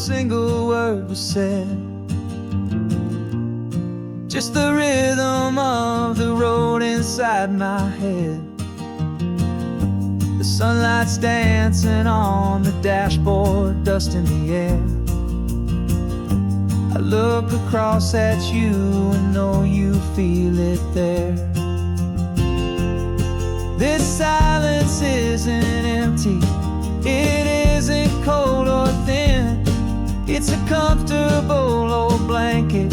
single word was said. Just the rhythm of the road inside my head. The sunlight's dancing on the dashboard, dust in the air. I look across at you and know you feel it there. This silence isn't empty, it isn't cold or thin. It's a comfortable old blanket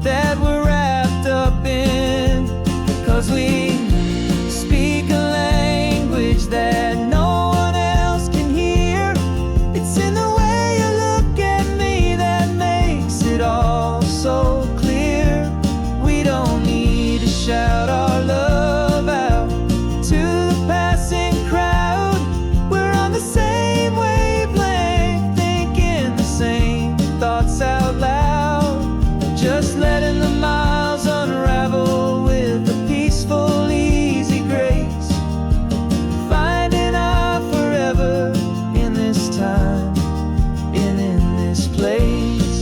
that we're wrapped up in. 'Cause we speak a language that no one else can hear. It's in the way you look at me that makes it all so clear. We don't need to shout our love out to the passing crowd. We're on the same wavelength, thinking the same thoughts out loud. Just letting the miles unravel with a peaceful, easy grace. Finding our forever in this time and in this place.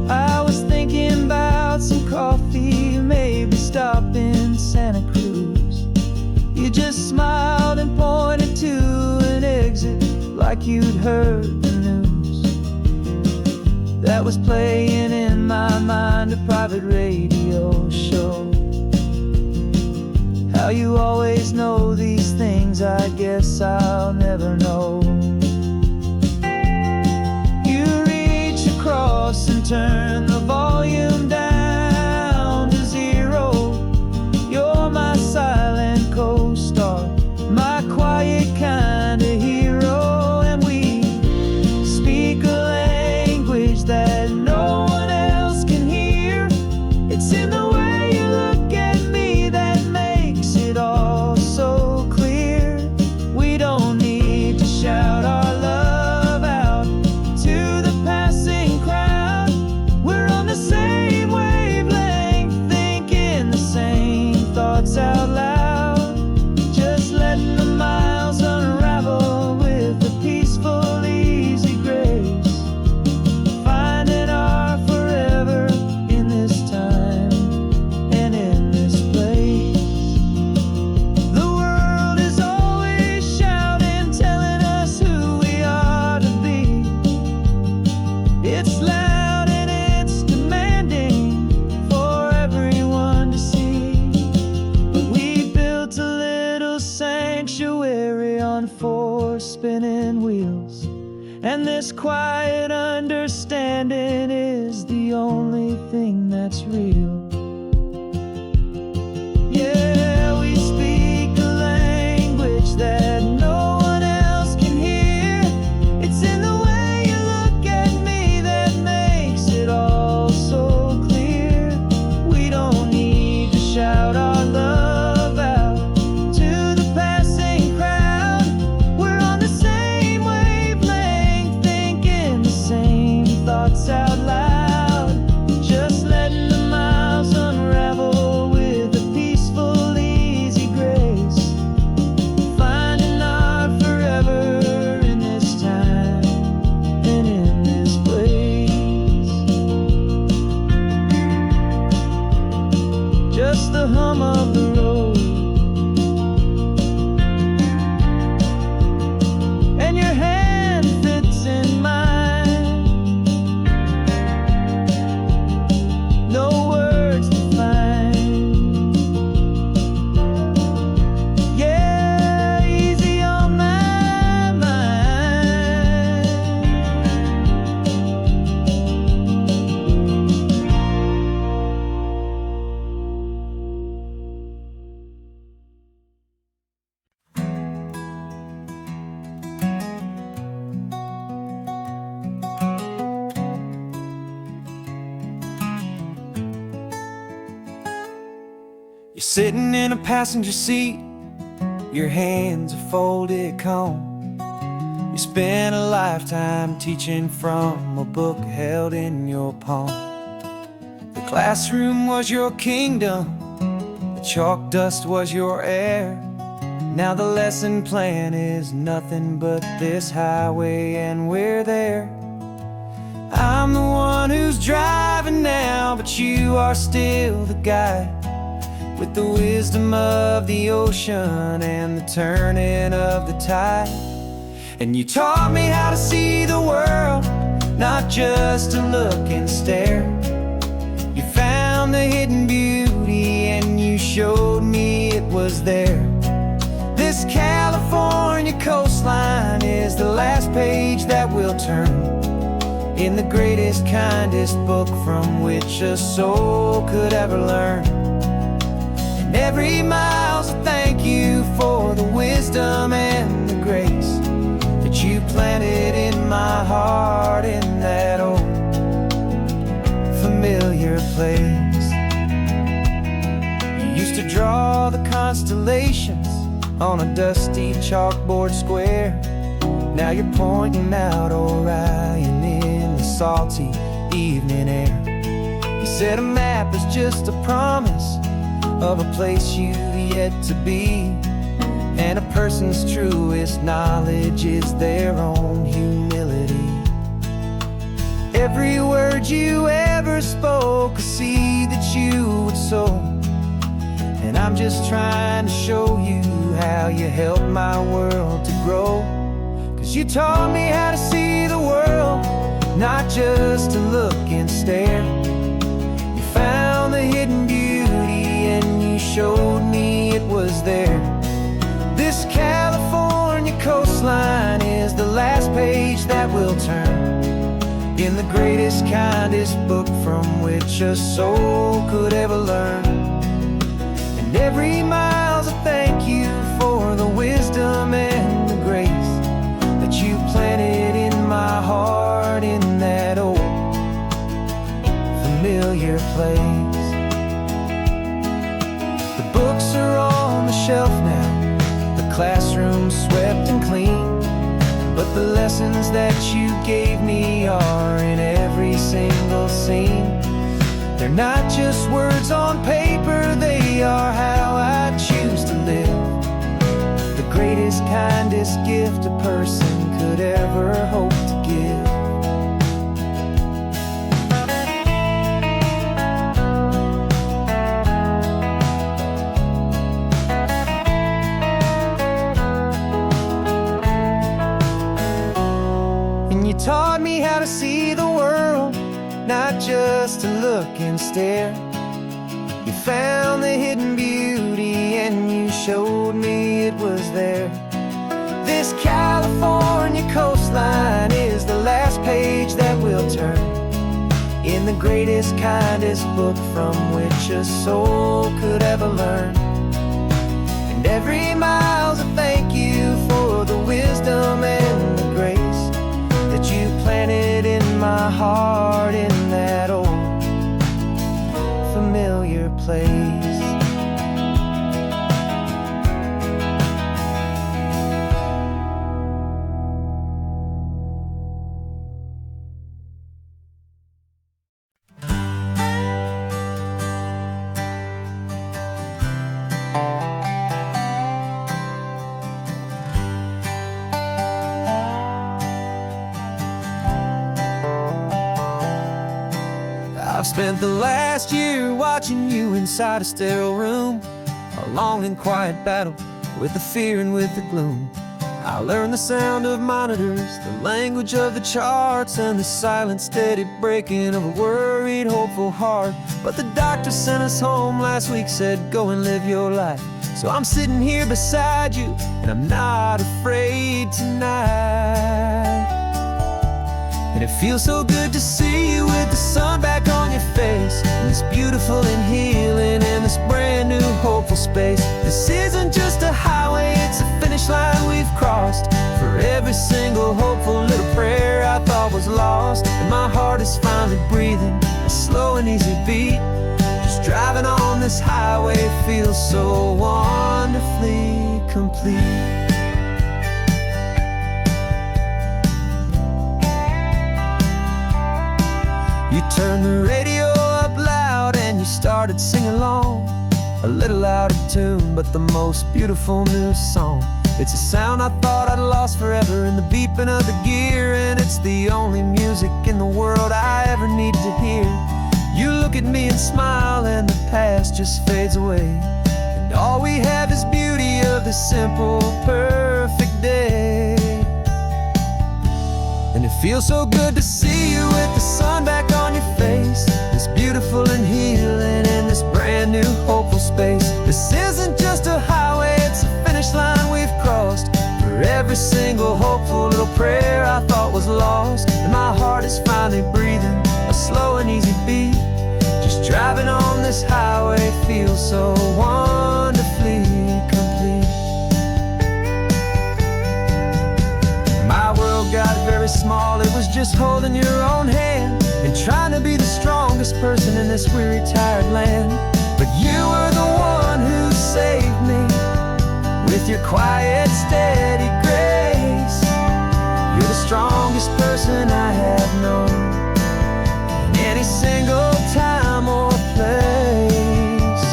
I was thinking about some coffee, maybe stop in Santa Cruz. You just smiled and pointed to an exit like you'd heard the news. That was playing in my mind, a private radio show. How you always know these things, I guess I'll never know. You reach across and turn the volume down to zero. You're my silent co-star, my quiet kind of hero. And we speak a language that no one else can hear. It's in the way you look at me that makes it all so clear. We don't need to shout our love out to the passing crowd. We're on the same wavelength, thinking the same thoughts out loud. Just letting the miles unravel with a peaceful, easy grace. Finding our forever in this time and in this place. The world is always shouting, telling us who we are to be. It's loud and it's demanding for everyone to see. But we built a little sanctuary on four spinning wheels, and this quiet understanding is the only thing that's real. Yeah, we speak a language that no one else can hear. It's in the way you look at me that makes it all so clear. We don't need to shout our love out to the passing crowd. We're on the same wavelength, thinking the same thoughts out loud. Just letting the miles unravel with a peaceful, easy grace. Finding our forever in this time and in this place. Just the hum of the road and your hand fits in mine. No words to find. Yeah, easy on my mind. You're sitting in a passenger seat, your hands are folded calm. You spent a lifetime teaching from a book held in your palm. The classroom was your kingdom, the chalk dust was your air. Now the lesson plan is nothing but this highway, and we're there. I'm the one who's driving now, but you are still the guide, with the wisdom of the ocean and the turning of the tide. And you taught me how to see the world, not just to look and stare. You found the hidden beauty and you showed me it was there. This California coastline is the last page that we'll turn in the greatest, kindest book from which a soul could ever learn. And every mile's a thank you for the wisdom and the grace that you planted in my heart in that old familiar place. You used to draw the constellations on a dusty chalkboard square. Now you're pointing out Orion in the salty evening air. You said a map is just a promise of a place you've yet to be, and a person's truest knowledge is their own humility. Every word you ever spoke, a seed that you would sow, and I'm just trying to show you how you helped my world to grow. 'Cause you taught me how to see the world, not just to look and stare. You found the hidden beauty and you showed me it was there. This California coastline is the last page that we'll turn in the greatest, kindest book from which a soul could ever learn. And every mile's a thank you for the wisdom and the grace that you planted in my heart in that old familiar place. The books are on the shelf now, the classroom swept and clean, but the lessons that you gave me are in every single scene. They're not just words on paper, they are how I choose to live. The greatest, kindest gift a person could ever hope to give. And you taught me how to see the world, not just to look and stare. You found the hidden beauty and you showed me it was there. This California coastline is the last page that we'll turn in the greatest, kindest book from which a soul could ever learn. And every mile's a thank you for the wisdom and the grace that you planted in my heart in that old familiar place. I've spent the last year watching you inside a sterile room, a long and quiet battle with the fear and with the gloom. I learned the sound of monitors, the language of the charts, and the silent, steady breaking of a worried, hopeful heart. But the doctor sent us home last week, said go and live your life. So I'm sitting here beside you, and I'm not afraid tonight. And it feels so good to see you with the sun back on your face, and this beautiful and healing in this brand new hopeful space. This isn't just a highway, it's a finish line we've crossed. For every single hopeful little prayer I thought was lost, and my heart is finally breathing a slow and easy beat. Just driving on this highway feels so wonderfully complete. You turned the radio up loud and you started singing along, a little out of tune, but the most beautiful new song. It's a sound I thought I'd lost forever in the beeping of the gear, and it's the only music in the world I ever need to hear. You look at me and smile, and the past just fades away, and all we have is beauty of this simple, perfect day. And it feels so good to see you with the sun back on your face, this beautiful and healing in this brand new hopeful space. This isn't just a highway, it's a finish line we've crossed. For every single hopeful little prayer I thought was lost, and my heart is finally breathing a slow and easy beat. Just driving on this highway feels so wonderfully complete. My world got very small, it was just holding your own hand and trying to be the strongest person in this weary, tired land. But you were the one who saved me with your quiet, steady grace. You're the strongest person I have known in any single time or place.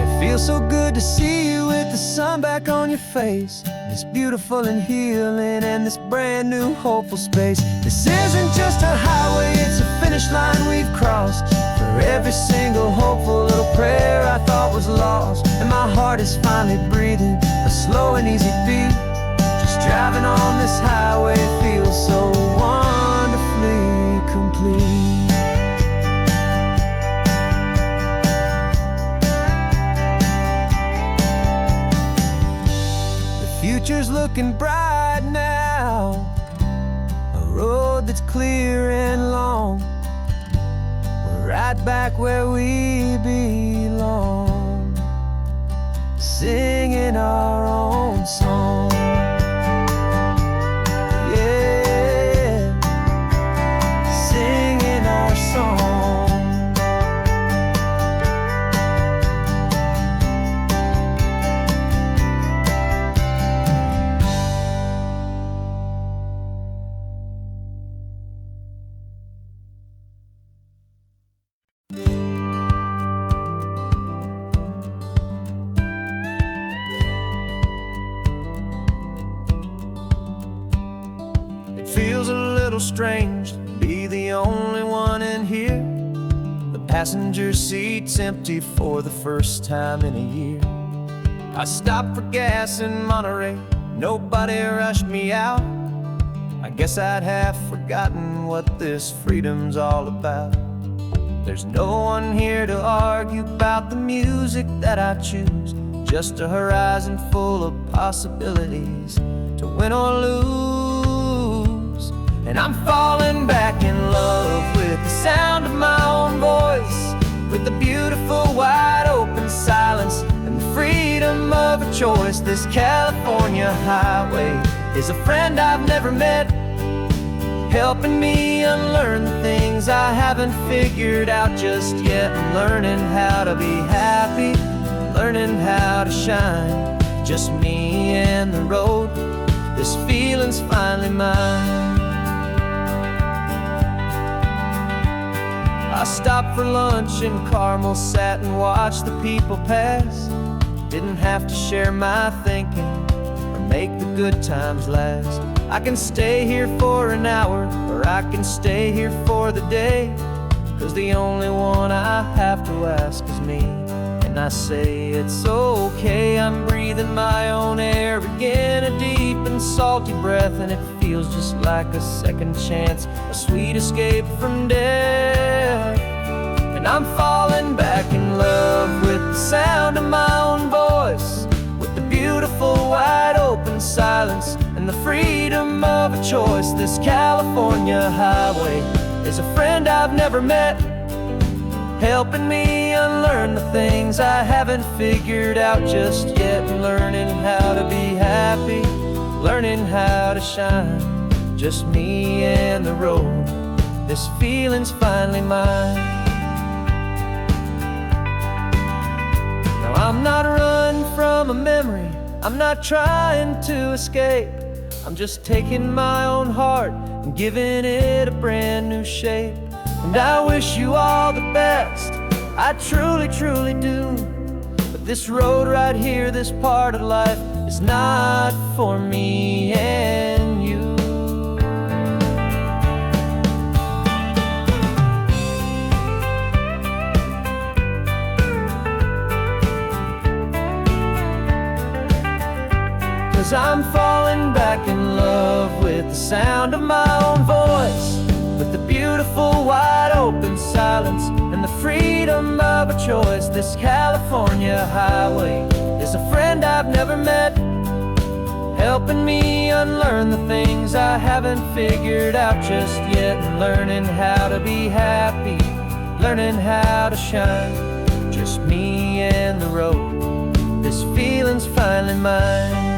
It feels so good to see you with the sun back on your face, this beautiful and healing and this brand new hopeful space. This isn't just a highway, it's a finish line we've crossed. For every single hopeful little prayer I thought was lost, and my heart is finally breathing a slow and easy beat. Just driving on this highway feels so wonderfully complete. Future's looking bright now, a road that's clear and long. We're right back where we belong, singing our own song. Yeah, singing our song. Feels a little strange to be the only one in here. The passenger seat's empty for the first time in a year. I stopped for gas in Monterey, nobody rushed me out. I guess I'd have forgotten what this freedom's all about. There's no one here to argue about the music that I choose, just a horizon full of possibilities to win or lose. And I'm falling back in love with the sound of my own voice, with the beautiful wide open silence and the freedom of a choice. This California highway is a friend I've never met, helping me unlearn the things I haven't figured out just yet. I'm learning how to be happy, learning how to shine, just me and the road. This feeling's finally mine. I stopped for lunch in Carmel, sat and watched the people pass. Didn't have to share my thinking or make the good times last. I can stay here for an hour, or I can stay here for the day, 'cause the only one I have to ask is me. And I say it's okay, I'm breathing my own air again, a deep and salty breath, and it feels just like a second chance, a sweet escape from death. And I'm falling back in love with the sound of my own voice, with the beautiful wide open silence and the freedom of a choice. This California highway is a friend I've never met, helping me unlearn the things I haven't figured out just yet. Learning how to be happy, learning how to shine, just me and the road. This feeling's finally mine. Now I'm not running from a memory, I'm not trying to escape. I'm just taking my own heart and giving it a brand new shape. And I wish you all the best, I truly, truly do. But this road right here, this part of life, is not for me and you. 'Cause I'm falling back in love with the sound of my own voice, with the beautiful wide open silence and the freedom of a choice. This California highway is a friend I've never met, helping me unlearn the things I haven't figured out just yet, and learning how to be happy, learning how to shine. Just me and the road, this feeling's finally mine.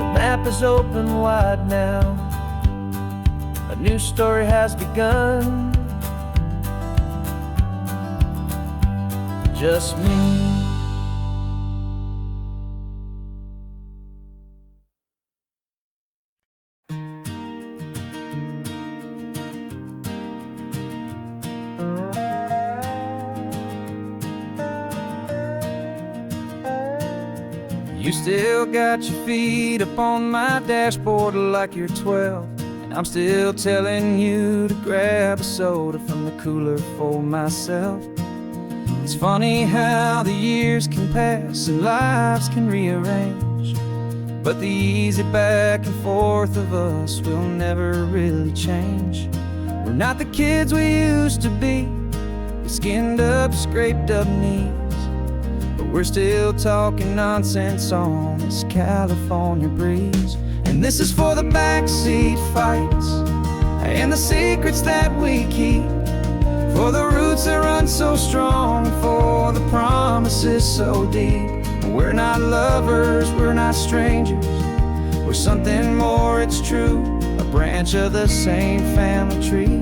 The map is open wide now, a new story has begun. Just me. You still got your feet up on my dashboard like you're 12, and I'm still telling you to grab a soda from the cooler for myself. It's funny how the years can pass and lives can rearrange, but the easy back and forth of us will never really change. We're not the kids we used to be, with skinned up, scraped up knees, but we're still talking nonsense on this California breeze. And this is for the backseat fights and the secrets that we keep, for the roots that run so strong, for the promises so deep. We're not lovers, we're not strangers, we're something more, it's true. A branch of the same family tree,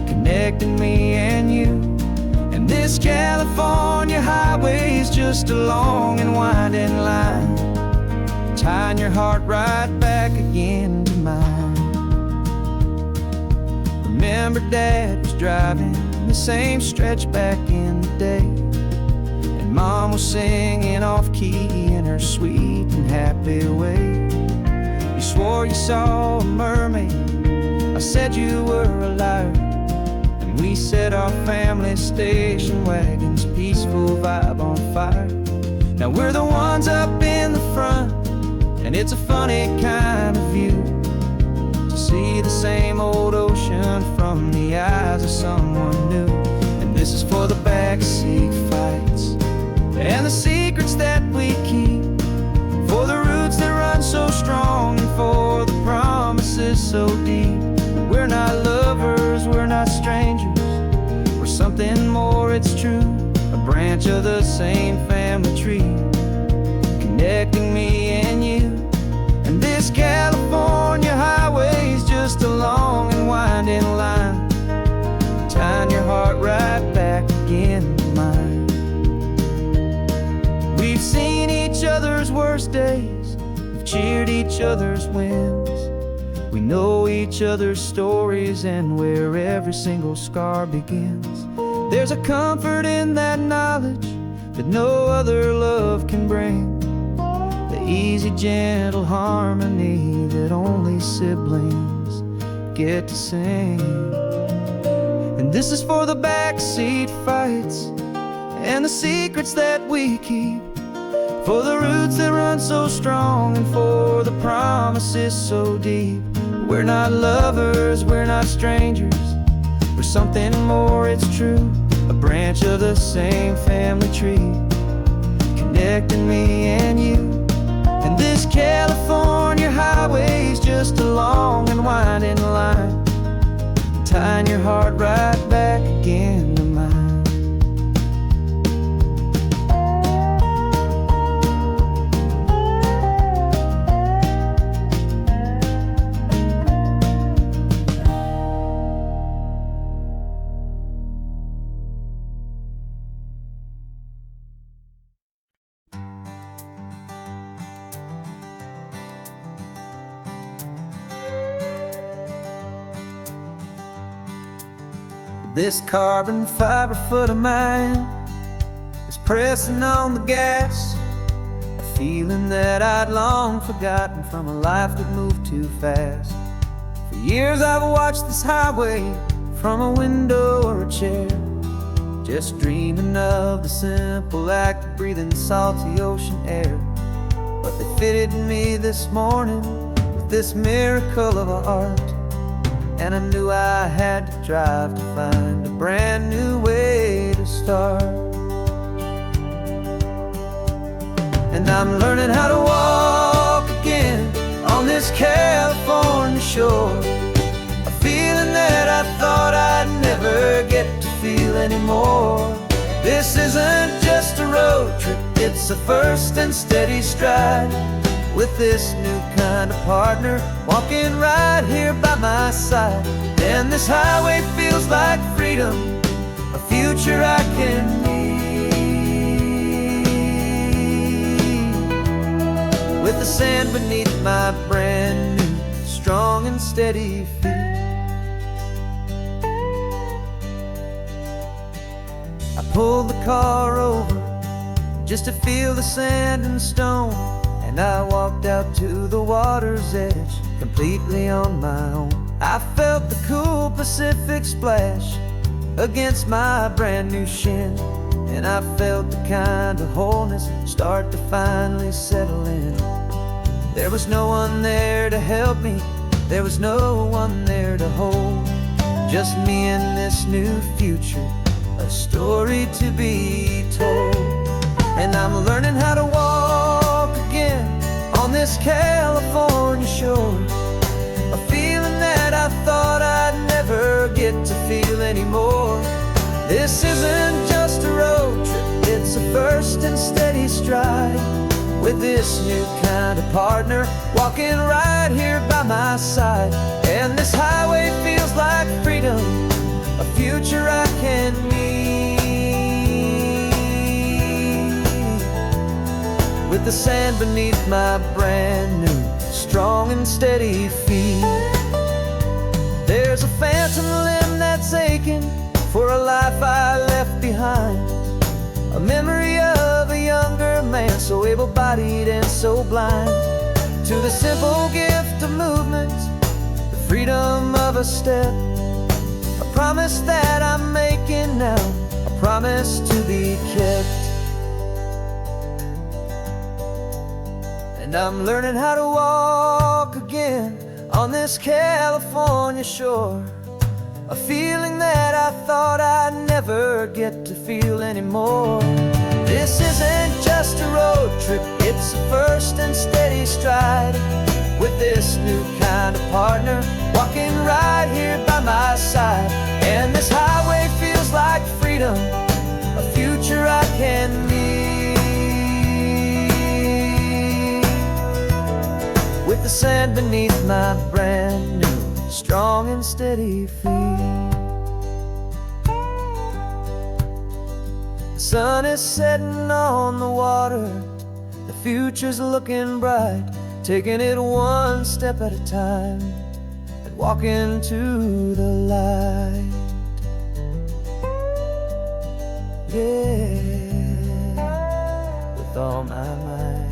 connecting me and you. And this California highway is just a long and winding line, tying your heart right back again to mine. Remember Dad was driving the same stretch back in the day, and Mom was singing off-key in her sweet and happy way. You swore you saw a mermaid, I said you were a liar, and we set our family station wagon's peaceful vibe on fire. Now we're the ones up in the front, and it's a funny kind of view to see the same old ocean from the eyes of someone new. And this is for the backseat fights and the secrets that we keep, for the roots that run so strong, and for the promises so deep. We're not lovers, we're not strangers, we're something more, it's true. A branch of the same family tree, connecting me and you. And this California highway is just a long and winding line, tying your heart right back again to mine. We've seen each other's worst days, we've cheered each other's wins, we know each other's stories and where every single scar begins. There's a comfort in that knowledge that no other love can bring, the easy, gentle harmony that only siblings get to sing. And this is for the backseat fights and the secrets that we keep, for the roots that run so strong, and for the promises so deep. We're not lovers, we're not strangers, we're something more, it's true. A branch of the same family tree, connecting me and you. And this California highway is just a long and winding line, tying your heart right back again to mine. This carbon fiber foot of mine is pressing on the gas, a feeling that I'd long forgotten from a life that moved too fast. For years I've watched this highway from a window or a chair, just dreaming of the simple act of breathing salty ocean air. But they fitted me this morning with this miracle of art, and I knew I had to drive to find a brand new way to start. And I'm learning how to walk again on this California shore, a feeling that I thought I'd never get to feel anymore. This isn't just a road trip, it's a first and steady stride, with this new kind of partner walking right here by my side. And this highway feels like freedom, a future I can need, with the sand beneath my brand new strong and steady feet. I pulled the car over just to feel the sand and stone, and I walked out to the water's edge completely on my own. I felt the cool Pacific splash against my brand new shin, and I felt the kind of wholeness start to finally settle in. There was no one there to help me, there was no one there to hold, just me and this new future, a story to be told. And I'm learning how to walk again on this California shore, a feeling that I thought I'd never get to feel anymore. This isn't just a road trip, it's a first and steady stride, with this new kind of partner walking right here by my side. And this highway feels like freedom, a future I can need, with the sand beneath my brand new strong and steady feet. There's a phantom limb that's aching for a life I left behind, a memory of a younger man, so able-bodied and so blind, to the simple gift of movement, the freedom of a step, a promise that I'm making now, a promise to be kept. And I'm learning how to walk again on this California shore, a feeling that I thought I'd never get to feel anymore. This isn't just a road trip, it's a first and steady stride, with this new kind of partner walking right here by my side. And this highway feels like freedom, a future I can need, with the sand beneath my brand new strong and steady feet. The sun is setting on the water, the future's looking bright, taking it one step at a time and walking to the light. Yeah, with all my might.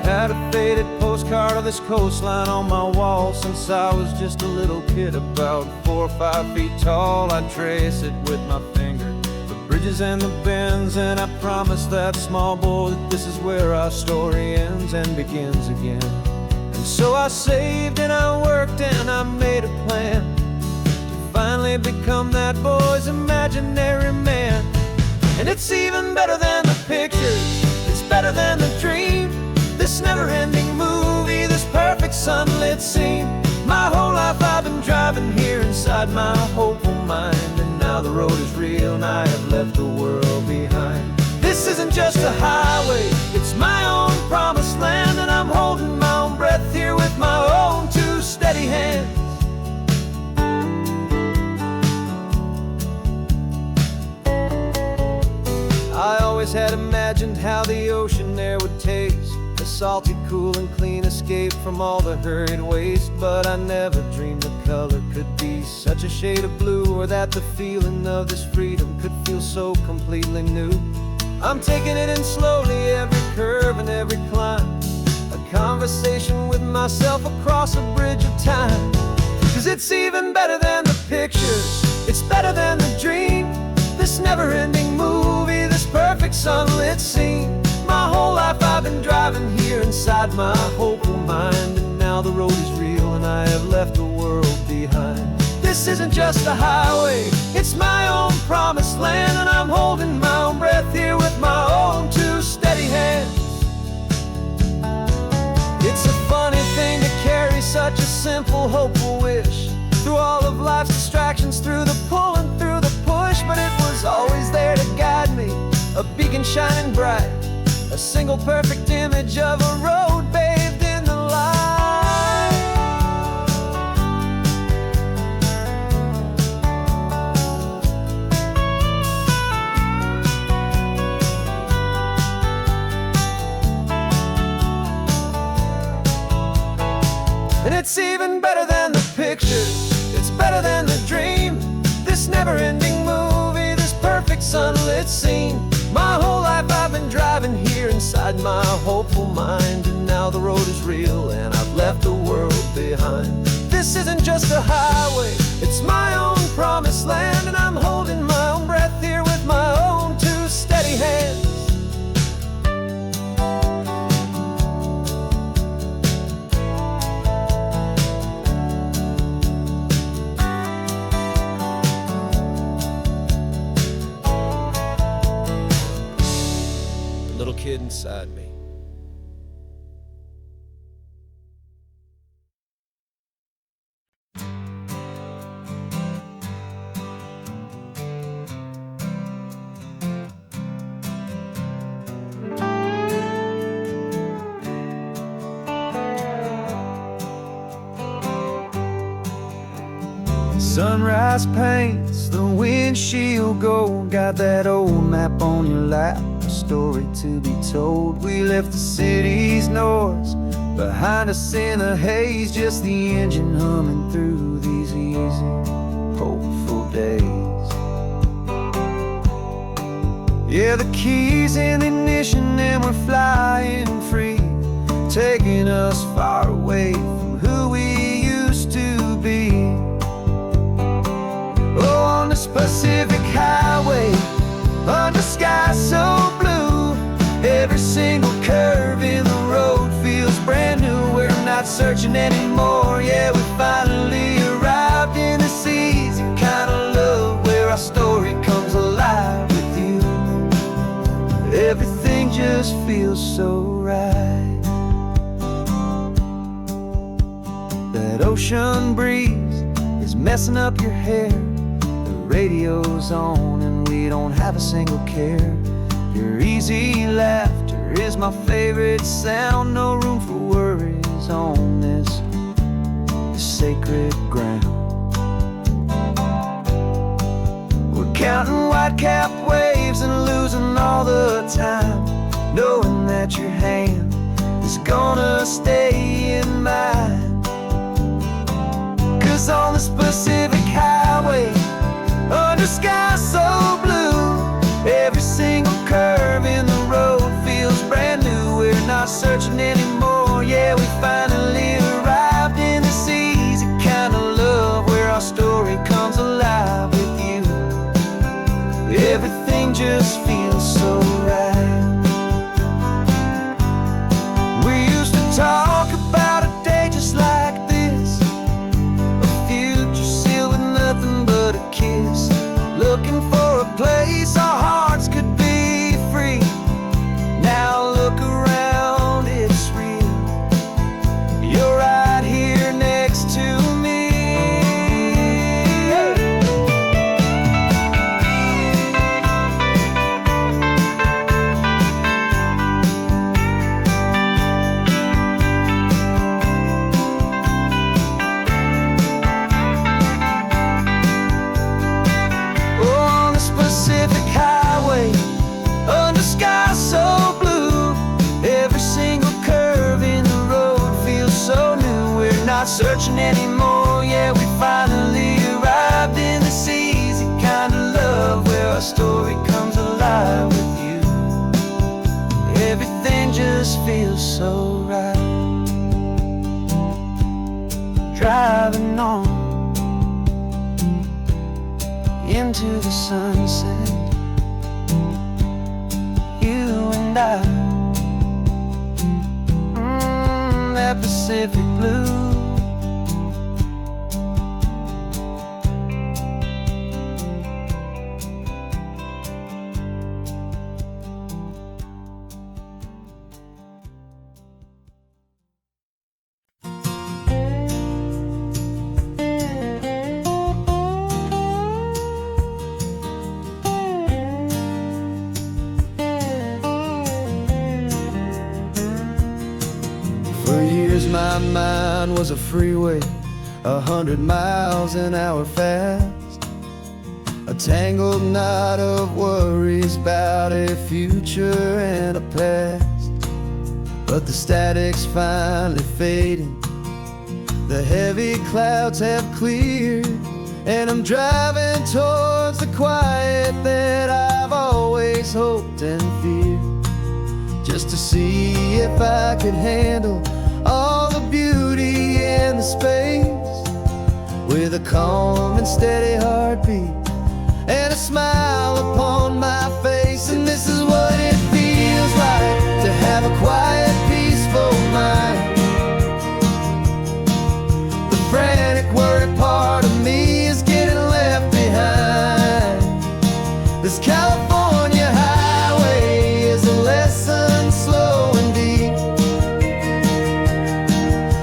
Had a faded postcard of this coastline on my wall since I was just a little kid, about 4 or 5 feet tall. I trace it with my finger, the bridges and the bends, and I promised that small boy that this is where our story ends and begins again. And so I saved and I worked and I made a plan to finally become that boy's imaginary man. And it's even better than the pictures, it's better than the dream, this never-ending movie, this perfect sunlit scene. My whole life I've been driving here inside my hopeful mind, and now the road is real and I have left the world behind. This isn't just a highway, it's It's my own promised land, and I'm holding my own breath here with my own two steady hands. I always had imagined how the ocean air would taste, a salty, cool and clean escape from all the hurried waste. But I never dreamed the color could be such a shade of blue, or that the feeling of this freedom could feel so completely new. I'm taking it in slowly, every curve and every climb, a conversation with myself across a bridge of time. 'Cause it's even better than the pictures, it's better than the dream, this never-ending movie, this perfect sunlit scene. My whole life I've been driving here inside my hopeful mind, and now the road is real and I have left the world behind. This isn't just a highway, it's my own promised land, and I'm holding my own breath here with my own two steady hands. It's a funny thing to carry such a simple, hopeful wish through all of life's distractions, through the pull and through the push. But it was always there to guide me, a beacon shining bright, a single perfect image of a road bathed in the light. And it's even better than the pictures, it's better than the dream, this never-ending movie, this perfect sunlit scene. My whole life I've been driving here inside my hopeful mind, and now the road is real and I've left the world behind. This isn't just a highway, it's my own promised land, and I'm holding my own breath here with my own two steady hands. Little kid inside me. Sunrise paints the windshield gold, got that old map on your lap, a story to be told. We left the city's noise behind us in the haze, just the engine humming through these easy, hopeful days. Yeah, the keys in the ignition and we're flying free, taking us far away from who we used to be. Oh, on this Pacific highway, under skies so blue, every single curve in the road feels brand new. We're not searching anymore, yeah, we finally arrived in this easy kind of love, where our story comes alive with you. Everything just feels so right. That ocean breeze is messing up your hair, radio's on and we don't have a single care. Your easy laughter is my favorite sound, no room for worries on this sacred ground. We're counting white-capped waves and losing all the time, knowing that your hand is gonna stay in mine. 'Cause on this Pacific highway, under skies so blue, every single curve in the road feels brand new. We're not searching anymore, yeah, we finally arrived in this easy kind of love, where our story comes alive with you. Everything just feels so right. We used to talk about a day just like this, a future sealed with nothing but a kiss, looking for a place our hearts could be free. Now look around, it's real, you're right here next to me. searching anymore. Yeah, we finally arrived in this easy kind of love where our story comes alive with you. Everything just feels so right. Driving on into the sunset, you and I, that Pacific blue. For years my mind was a freeway, 100 miles an hour fast, a tangled knot of worries about a future and a past. But the static's finally fading, the heavy clouds have cleared, and I'm driving towards the quiet that I've always hoped and feared, just to see if I could handle all the beauty and the space, with a calm and steady heartbeat and a smile upon my face. And this is what it feels like to have a quiet, peaceful mind. The frantic, worried part of me is getting left behind. This California highway is a lesson slow and deep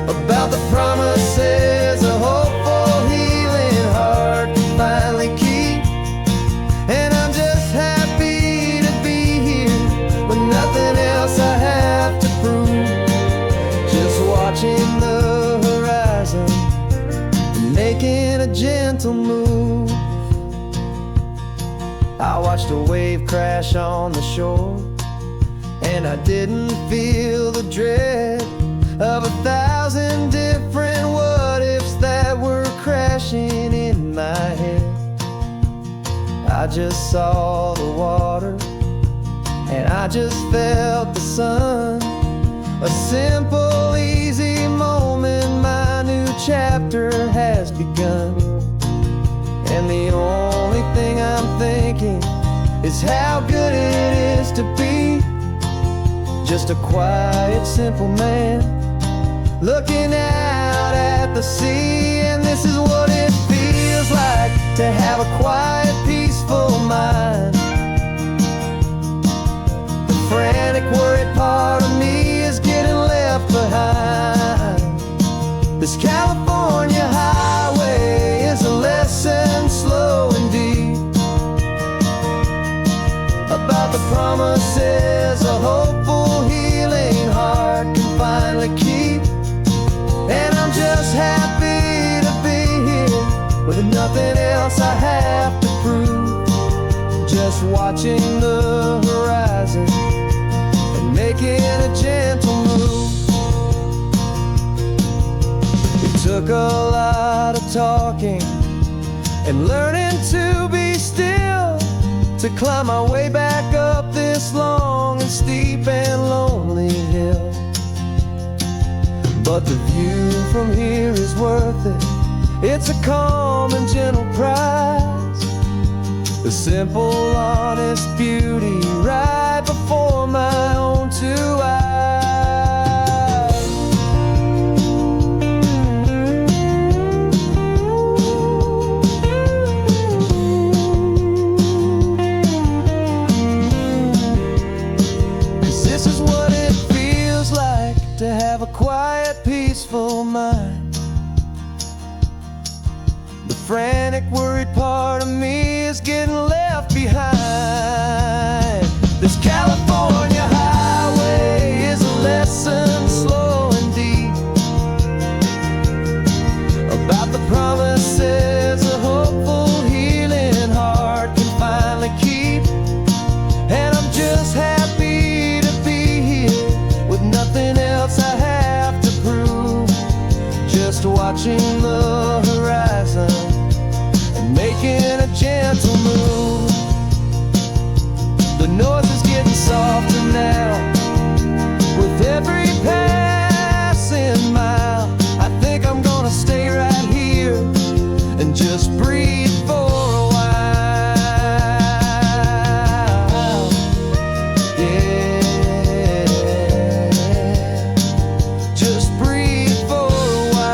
about the promises a hopeful, healing heart can finally keep. And I'm just happy to be here with nothing else I have to prove, just watching the horizon and making a gentle move. I watched a wave crash on the shore, and I didn't feel the dread of 1,000 different what-ifs that were crashing in my head. I just saw the water, and I just felt the sun. A simple, easy moment, my new chapter has begun. And the only thing I'm thinking is how good it is to be just a quiet, simple man looking out at the sea. And this is what it feels like to have a quiet, peaceful mind. The frantic, worried part of me is getting left behind. This California highway is a lesson slow and deep about the promises a hopeful, healing heart can finally keep. And I'm just happy to be here with nothing else I have to prove, just watching the horizon and making a gentle move. It took a lot of talking and learning to be still to climb my way back up this long and steep and lonely hill. But the view from here is worth it. It's a calm and gentle prize, the simple, honest beauty right before my own two eyes. 'Cause this is what it feels like to have a quiet, peaceful mind. The frantic, worried part of me is getting left behind. This California highway is a lesson slow and deep about the promises a hopeful, healing heart can finally keep. And I'm just happy to be here with nothing else I have to prove, just watching making a gentle move. The noise is getting softer now with every passing mile. I think I'm gonna stay right here and just breathe for a while. Yeah, just breathe for a while.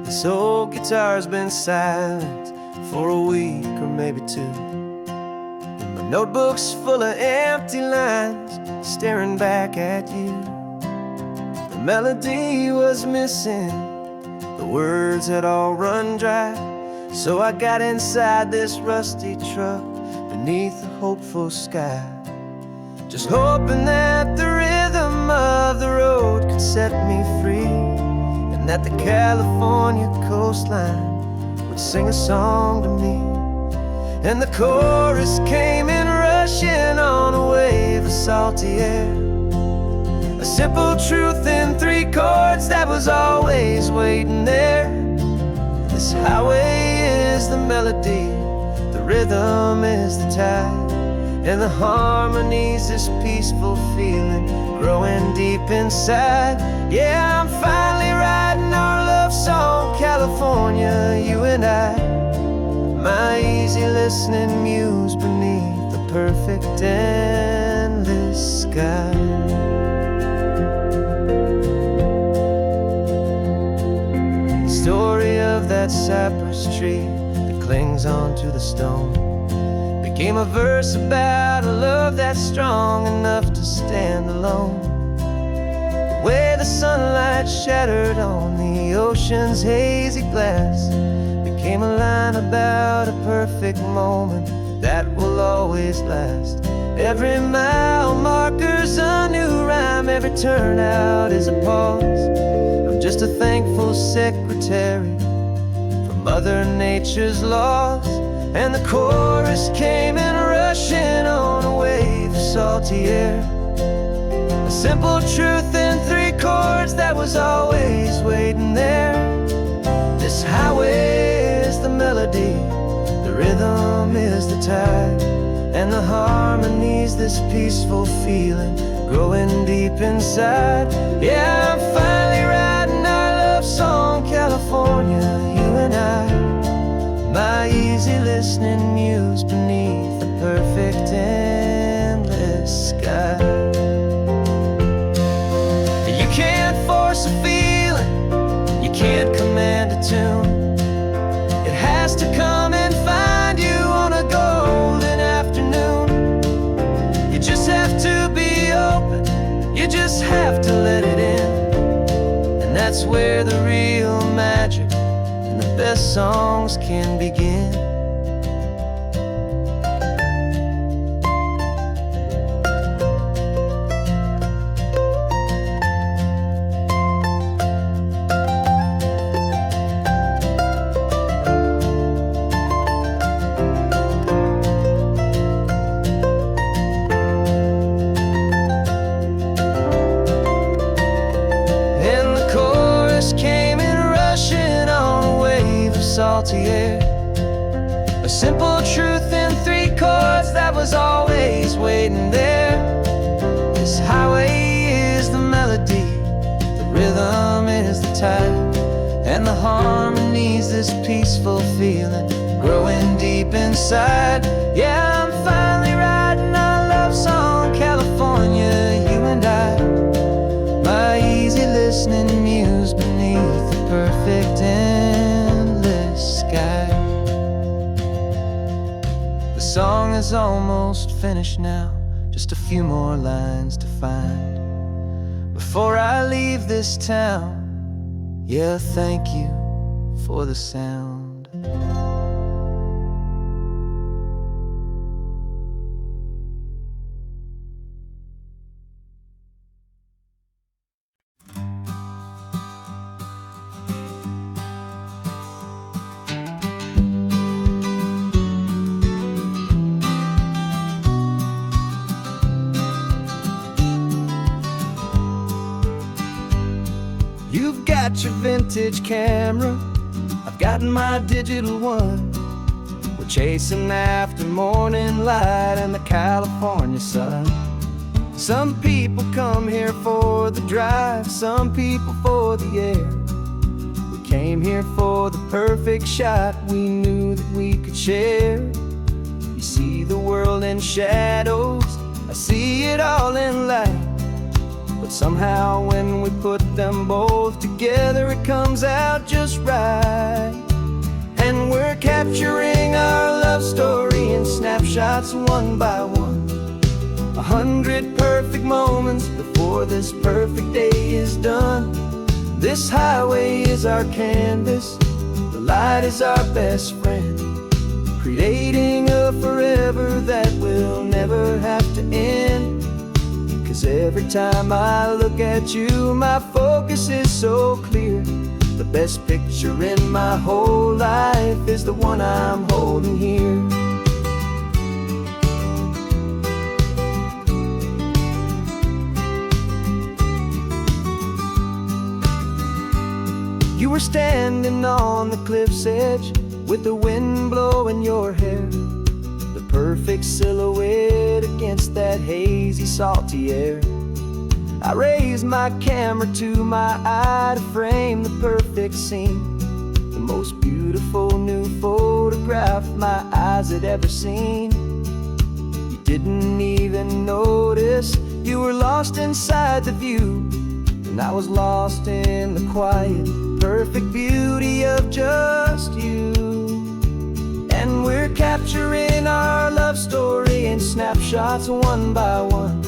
This old guitar's been silent for a week or maybe two, and my notebook's full of empty lines staring back at you. The melody was missing, the words had all run dry, so I got inside this rusty truck beneath a hopeful sky, just hoping that the rhythm of the road could set me free, that the California coastline would sing a song to me. And the chorus came in rushing on a wave of salty air, a simple truth in 3 chords that was always waiting there. This highway is the melody, the rhythm is the tide, and the harmony's this peaceful feeling growing deep inside. Yeah, I'm finally writing our love song, California, you and I, my easy listening muse beneath the perfect endless sky. The story of that cypress tree that clings onto the stone became a verse about a love that's strong enough to stand alone. The way the sunlight shattered on the ocean's hazy glass became a line about a perfect moment that will always last. Every mile marker's a new rhyme, every turnout is a pause. I'm just a thankful secretary for Mother Nature's laws. And the chorus came in rushing on a wave of salty air, a simple truth in 3 chords that was always waiting there. This highway is the melody, the rhythm is the tide, and the harmony's this peaceful feeling growing deep inside. Yeah, I'm finally writing our love song, California, you and I, my easy listening muse beneath the perfect endless sky. You can't force a feeling, you can't command a tune. It has to come and find you on a golden afternoon. You just have to be open, you just have to let it in, and that's where the real magic and the best songs can begin. Salty air, a simple truth in 3 chords that was always waiting there. This highway is the melody, the rhythm is the tide, and the harmony's this peaceful feeling growing deep inside. Yeah, I'm finally writing our love song, California, you and I, my easy listening muse beneath the perfect endless sky. The song is almost finished now, just a few more lines to find before I leave this town. Yeah, thank you for the sound. You've got your vintage camera, I've got my digital one. We're chasing after morning light and the California sun. Some people come here for the drive, some people for the air. We came here for the perfect shot we knew that we could share. You see the world in shadows, I see it all in light. But somehow when we put them both together, it comes out just right. And we're capturing our love story in snapshots one by one. 100 perfect moments before this perfect day is done. This highway is our canvas, the light is our best friend, creating a forever that will never have to end. 'Cause every time I look at you, my focus is so clear. The best picture in my whole life is the one I'm holding here. You were standing on the cliff's edge with the wind blowing your hair, the perfect silhouette against that hazy, salty air. I raised my camera to my eye to frame the perfect scene, the most beautiful new photograph my eyes had ever seen. You didn't even notice, you were lost inside the view, and I was lost in the quiet, perfect beauty of just you. And we're capturing our love story in snapshots one by one.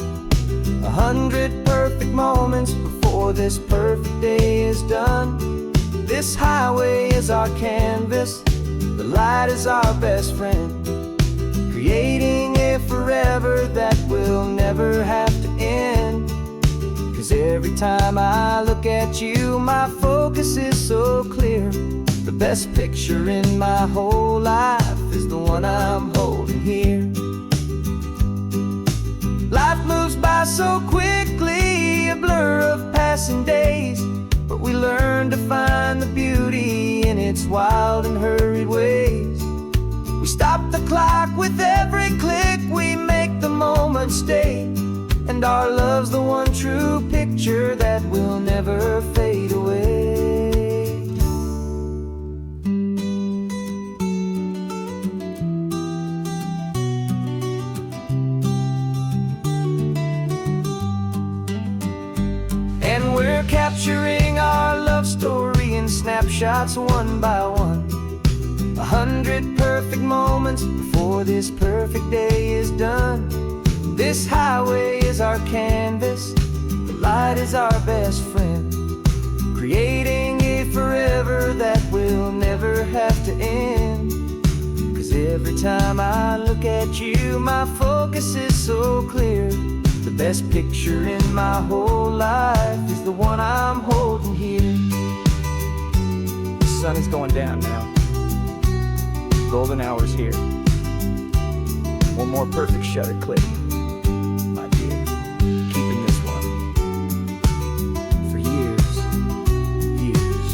100 perfect moments before this perfect day is done. This highway is our canvas, the light is our best friend, creating a forever that will never have to end. 'Cause every time I look at you, my focus is so clear. The best picture in my whole life is the one I'm holding here. Life moves by so quickly, a blur of passing days, but we learn to find the beauty in its wild and hurried ways. We stop the clock with every click, we make the moment stay, and our love's the one true picture that will never fade away. And we're capturing our love story in snapshots one by one. 100 perfect moments before this perfect day is done. This highway is our canvas, the light is our best friend, creating a forever that will never have to end. 'Cause every time I look at you, my focus is so clear. The best picture in my whole life is the one I'm holding here. The sun is going down now. Golden hour's here. One more perfect shutter click, my dear. Keeping this one for years, years.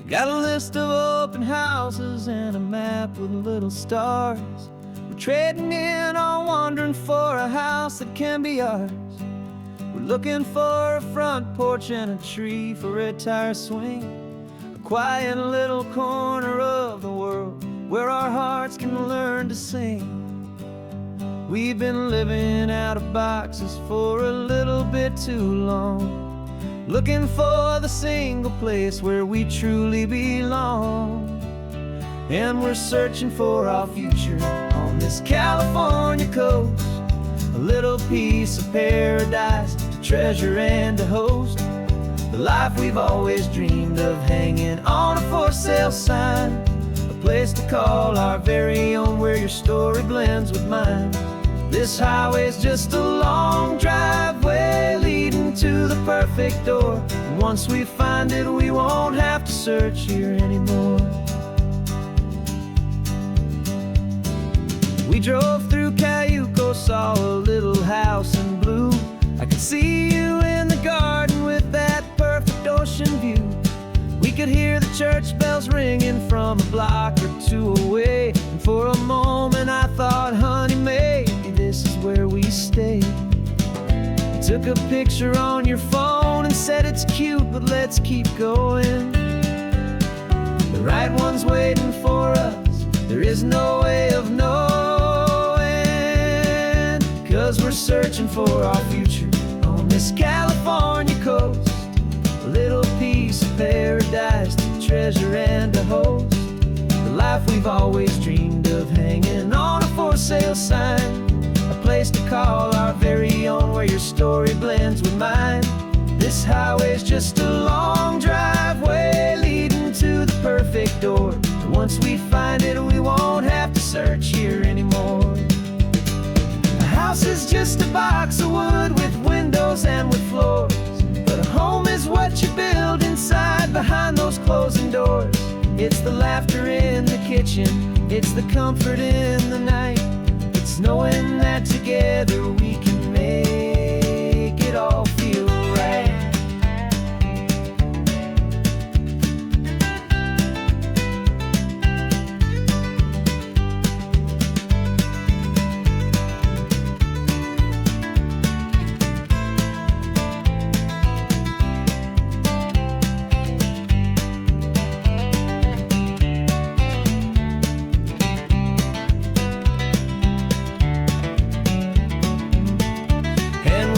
Got a list of open houses and a map with little stars. We're trading in on wandering for a house that can be ours. We're looking for a front porch and a tree for a tire swing, a quiet little corner of the world where our hearts can learn to sing. We've been living out of boxes for a little bit too long, looking for the single place where we truly belong. And we're searching for our future on this California coast, a little piece of paradise to treasure and to host, the life we've always dreamed of, hanging on a for sale sign, a place to call our very own, where your story blends with mine. This highway's just a long driveway leading to the perfect door. And once we find it, we won't have to search here anymore. We drove through Cayuco, saw a little house in blue. I could see you in the garden with that perfect ocean view. We could hear the church bells ringing from a block or two away. And for a moment I thought, honey, maybe this is where we stay. You took a picture on your phone and said it's cute, but let's keep going. The right one's waiting for us, there is no way of knowing. 'Cause we're searching for our future on this California coast. A little piece of paradise to treasure and to host. The life we've always dreamed of, hanging on a for sale sign. A place to call our very own, where your story blends with mine. This highway's just a long driveway leading to the perfect door. And once we find it, we won't have to search here anymore. A house is just a box of wood with windows and with floors. But a home is what you build inside behind those closing doors. It's the laughter in the kitchen, it's the comfort in the night. It's knowing that together we can make it all feel right.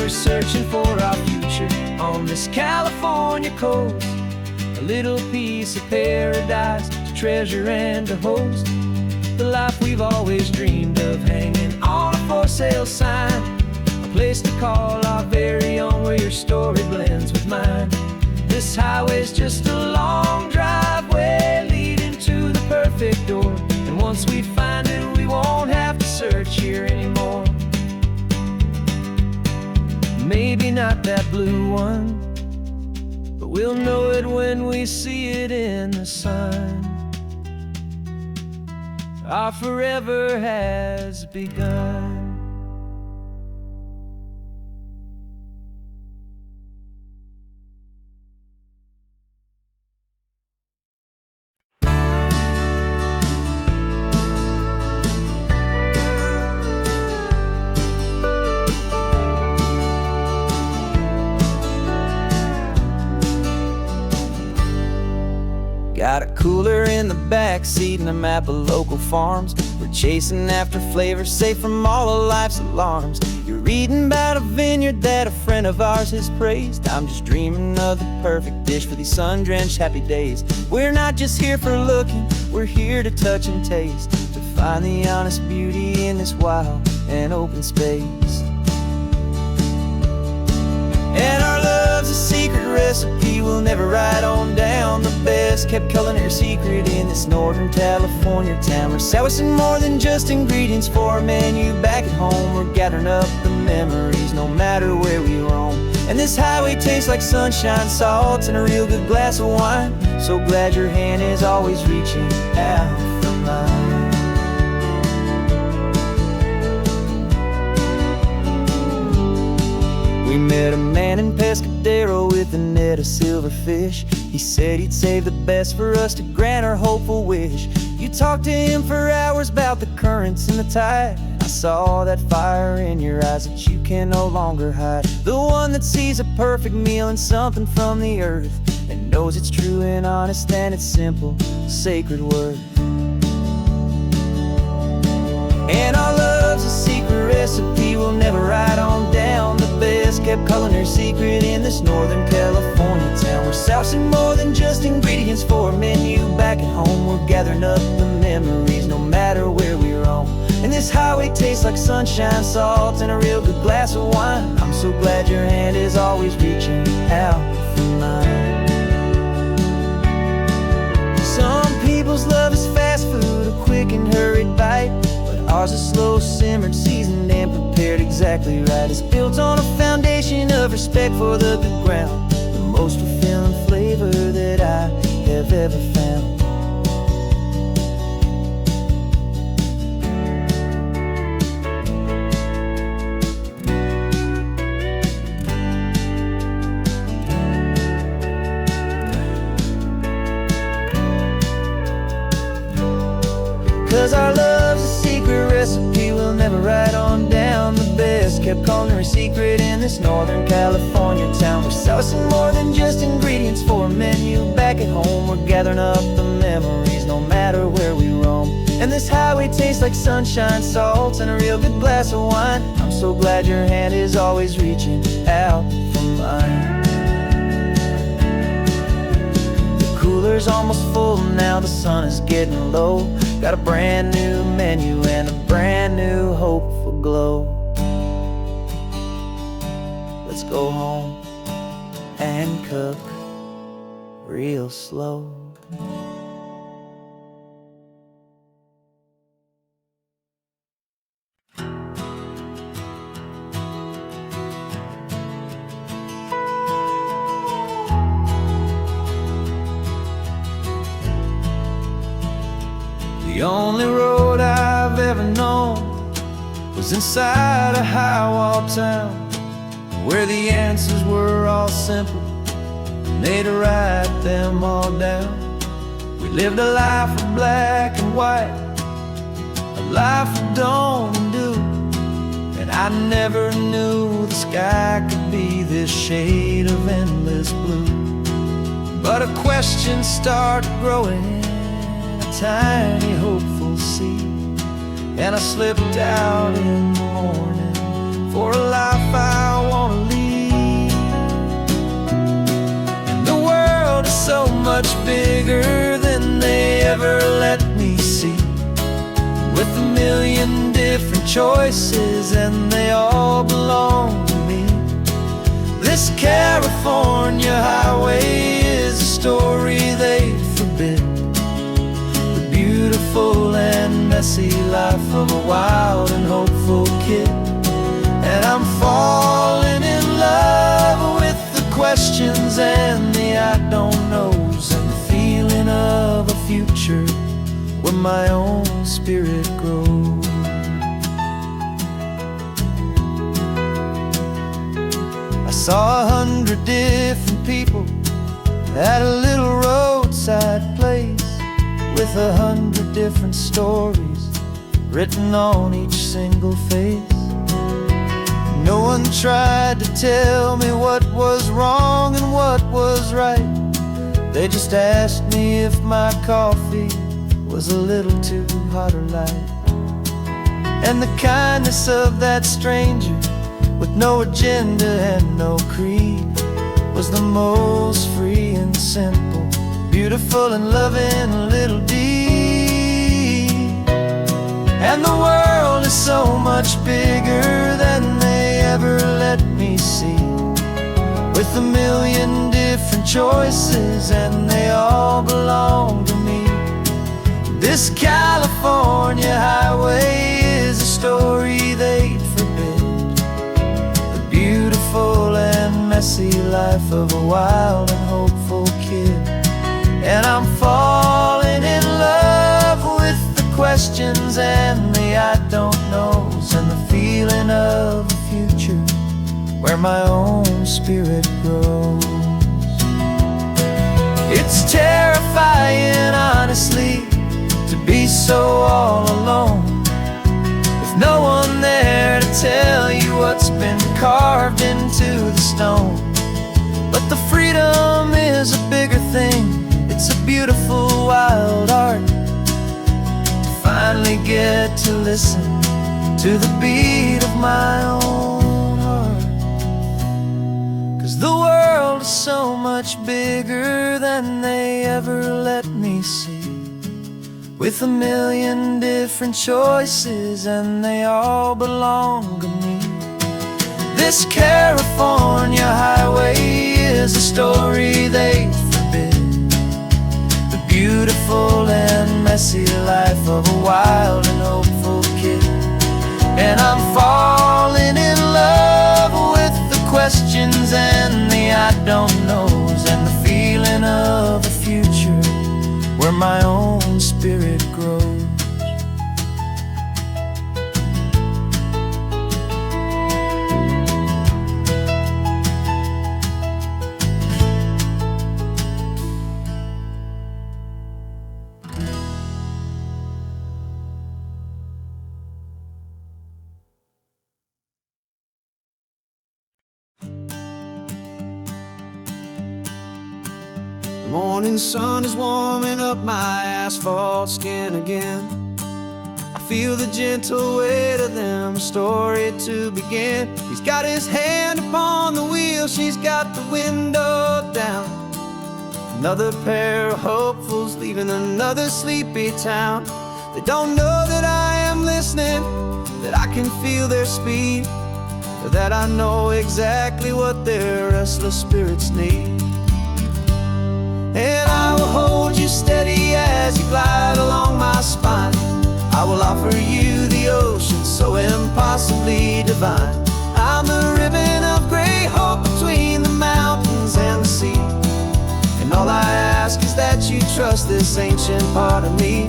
Searching for our future on this California coast. A little piece of paradise to treasure and to host. The life we've always dreamed of, hanging on a for sale sign. A place to call our very own, where your story blends with mine. This highway's just a long driveway leading to the perfect door. And once we find it, we won't have to search here anymore. Maybe not that blue one, but we'll know it when we see it in the sun. Our forever has begun. Got a cooler in the back seat and a map of local farms. We're chasing after flavors safe from all of life's alarms. You're reading about a vineyard that a friend of ours has praised. I'm just dreaming of the perfect dish for these sun-drenched happy days. We're not just here for looking, we're here to touch and taste, to find the honest beauty in this wild and open space. And our love's a secret recipe we'll never write on down. The best kept culinary secret in this Northern California town. We're savouring more than just ingredients for a menu back at home. We're gathering up the memories no matter where we roam. And this highway tastes like sunshine, salt, and a real good glass of wine. So glad your hand is always reaching out for mine. We met a man in Pescadero with a net of silverfish. He said he'd save the best for us to grant our hopeful wish. You talked to him for hours about the currents and the tide. I saw that fire in your eyes that you can no longer hide. The one that sees a perfect meal in something from the earth, and knows it's true and honest and it's simple, sacred worth. And our love's a secret recipe we'll never write on down. The best kept culinary secret in this Northern California town. We're sourcing more than just ingredients for a menu back at home. We're gathering up the memories no matter where we roam. And this highway tastes like sunshine, salt, and a real good glass of wine. I'm so glad your hand is always reaching out for mine. Some people's love is fast food, a quick and hurried bite, but Ours is slow simmered, seasoned, and prepared exactly right. It's built on a foundation of respect for the good ground, the most fulfilling flavor that I have ever found. 'Cause our love's a secret recipe we'll never write on down. The best kept culinary secret in this Northern California town. We're sourcing more than just ingredients for a menu. Back at home we're gathering up the memories, no matter where we roam. And this highway tastes like sunshine, salt, and a real good glass of wine. I'm so glad your hand is always reaching out for mine. The cooler's almost full now, the sun is getting low. Got a brand new menu and a brand new hopeful glow. Let's go home and cook real slow. The only road I've ever known was inside a high-wall town, where the answers were all simple and they'd write them all down. We lived a life of black and white, a life of dawn and dew, and I never knew the sky could be this shade of endless blue. But a question started growing, tiny hopeful seed, and I slipped out in the morning for a life I want to lead. And the world is so much bigger than they ever let me see, with a million different choices and they all belong to me. This California highway is a story they forbid, beautiful and messy life of a wild and hopeful kid. And I'm falling in love with the questions and the I don't knows, and the feeling of a future where my own spirit grows. I saw 100 different people at a little roadside place, with 100 different stories written on each single face. No one tried to tell me what was wrong and what was right. They just asked me if my coffee was a little too hot or light. And the kindness of that stranger, with no agenda and no creed, was the most free and simple, beautiful and loving a little deed. And the world is so much bigger than they ever let me see, with a million different choices and they all belong to me. This California highway is a story they'd forbid, the beautiful and messy life of a wild and hopeful kid. And I'm falling in love with the questions and the I don't knows, and the feeling of a future where my own spirit grows. It's terrifying, honestly, to be so all alone, with no one there to tell you what's been carved into the stone. But the freedom is a bigger thing. It's a beautiful wild art to finally get to listen to the beat of my own heart. 'Cause the world is so much bigger than they ever let me see, with a million different choices and they all belong to me. This California highway is a story they forbid, beautiful and messy life of a wild and hopeful kid. The morning sun is warming up my asphalt skin again. I feel the gentle weight of them, a story to begin. He's got his hand upon the wheel, she's got the window down. Another pair of hopefuls leaving another sleepy town. They don't know that I am listening, that I can feel their speed, or that I know exactly what their restless spirits need. And I will hold you steady as you glide along my spine. I will offer you the ocean so impossibly divine. I'm the ribbon of gray hope between the mountains and the sea. And all I ask is that you trust this ancient part of me.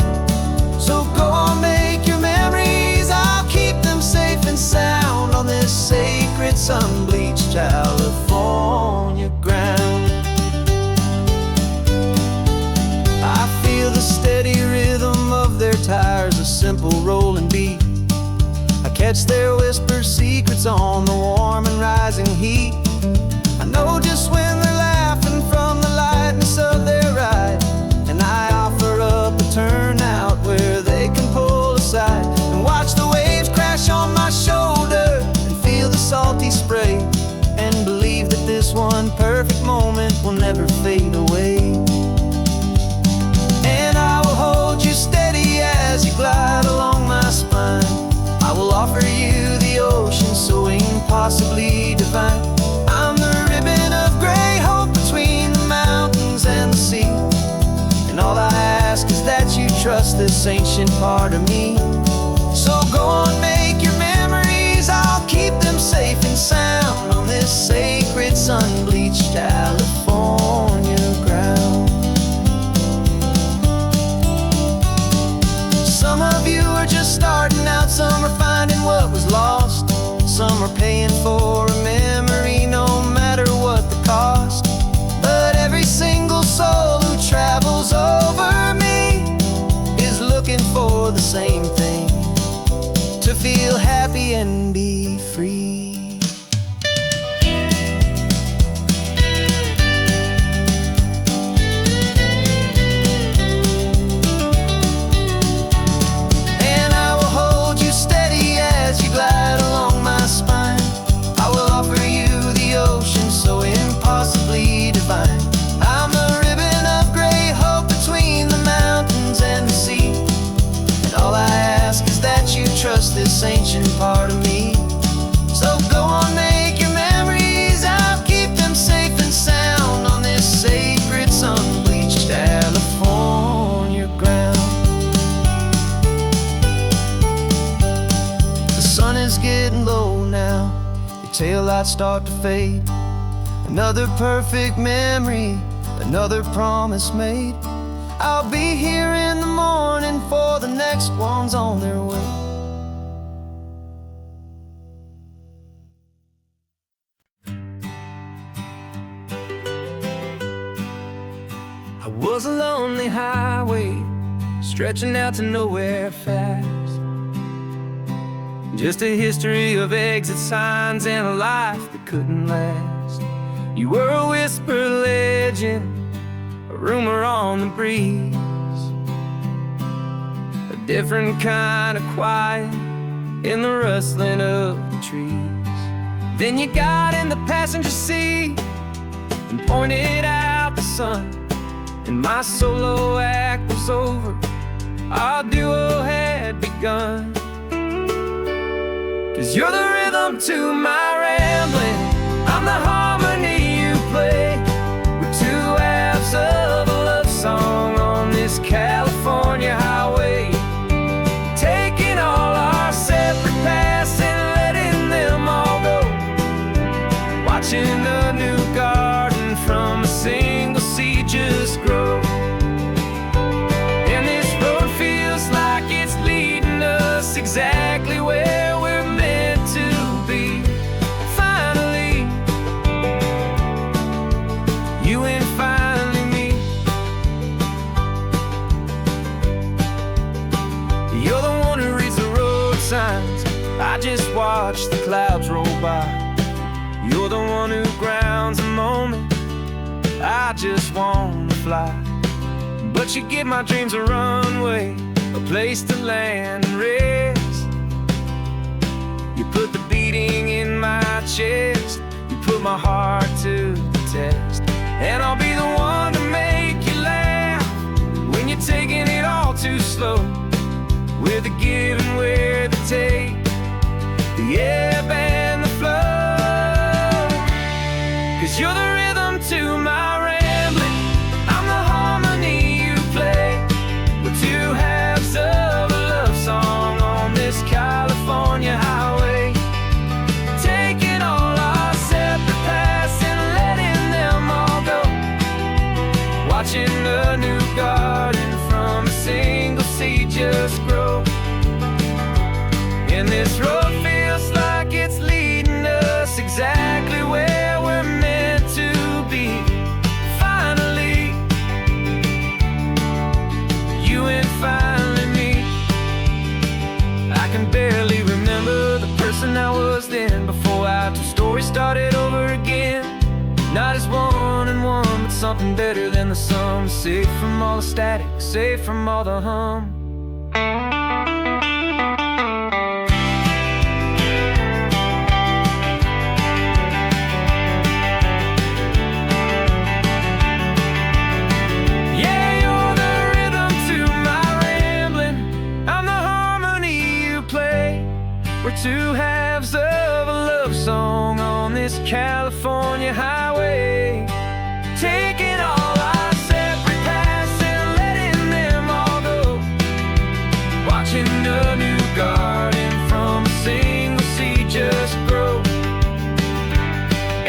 So go on, make your memories, I'll keep them safe and sound on this sacred sun-bleached California ground. I feel the steady rhythm of their tires, a simple rolling beat. I catch their whispered secrets on the warm and rising heat. I know just when they're laughing from the lightness of their ride, and I offer up a turnout where they can pull aside and watch the waves crash on my shoulder and feel the salty spray, and believe that this one perfect moment will never fade away. And I will hold you steady as you glide along my spine. I will offer you the ocean so impossibly divine. I'm the ribbon of gray hope between the mountains and the sea. And all I ask is that you trust this ancient part of me. So go on, make your memories, I'll keep them safe and sound on this sacred sun-bleached California ground. Some of you are just starting out, some are finding what was lost, some are paying for a memory no matter what the cost. But every single soul who travels over me is looking for the same thing, to feel happy and be free. And I will hold you steady as you glide along my spine. I will offer you the ocean so impossibly divine. I'm the ribbon of gray hope between the mountains and the sea. And all I ask is that you trust this ancient part of me. So go on, make your memories, I'll keep them safe and sound on this sacred sun-bleached California ground. The sun is getting low now, your taillights start to fade. Another perfect memory, another promise made. I'll be here in the morning for the next ones on their way. I was a lonely highway stretching out to nowhere fast. Just a history of exit signs and a life that couldn't last. You were a whisper legend, a rumor on the breeze, a different kind of quiet in the rustling of the trees. Then you got in the passenger seat and pointed out the sun, and my solo act was over, our duo had begun. 'Cause you're the rhythm to my rambling, I'm the harmony you play. We're two halves of a love song on this California highway, taking all our separate paths and letting them all go, watching a new garden from a single seed just grow. And this road feels like it's leading us exactly where we're meant to be. Finally, you and finally me. You're the one who reads the road signs, I just watch the clouds roll by. You're the one who grounds a moment, I just wanna fly. But you give my dreams a runway, a place to land and rest. You put the beating in my chest, you put my heart to the test. And I'll be the one to make you laugh when you're taking it all too slow. We're the give and we're the take, the ebb and the flow. 'Cause you're the rhythm to my rambling, I'm the harmony you play. We're two halves of a love song on this California highway, taking all our separate paths and letting them all go. Watching a new garden from a single seed just grow. And this road feels like it's leading us exactly where we're meant to be. Finally, you and finally me. I can barely remember the person I was then, before our two stories started over again. Not as one and one, but something better than the sum. Safe from all the static, safe from all the hum. We're two halves of a love song on this California highway, taking all our separate paths and letting them all go. Watching a new garden from a single seed just grow.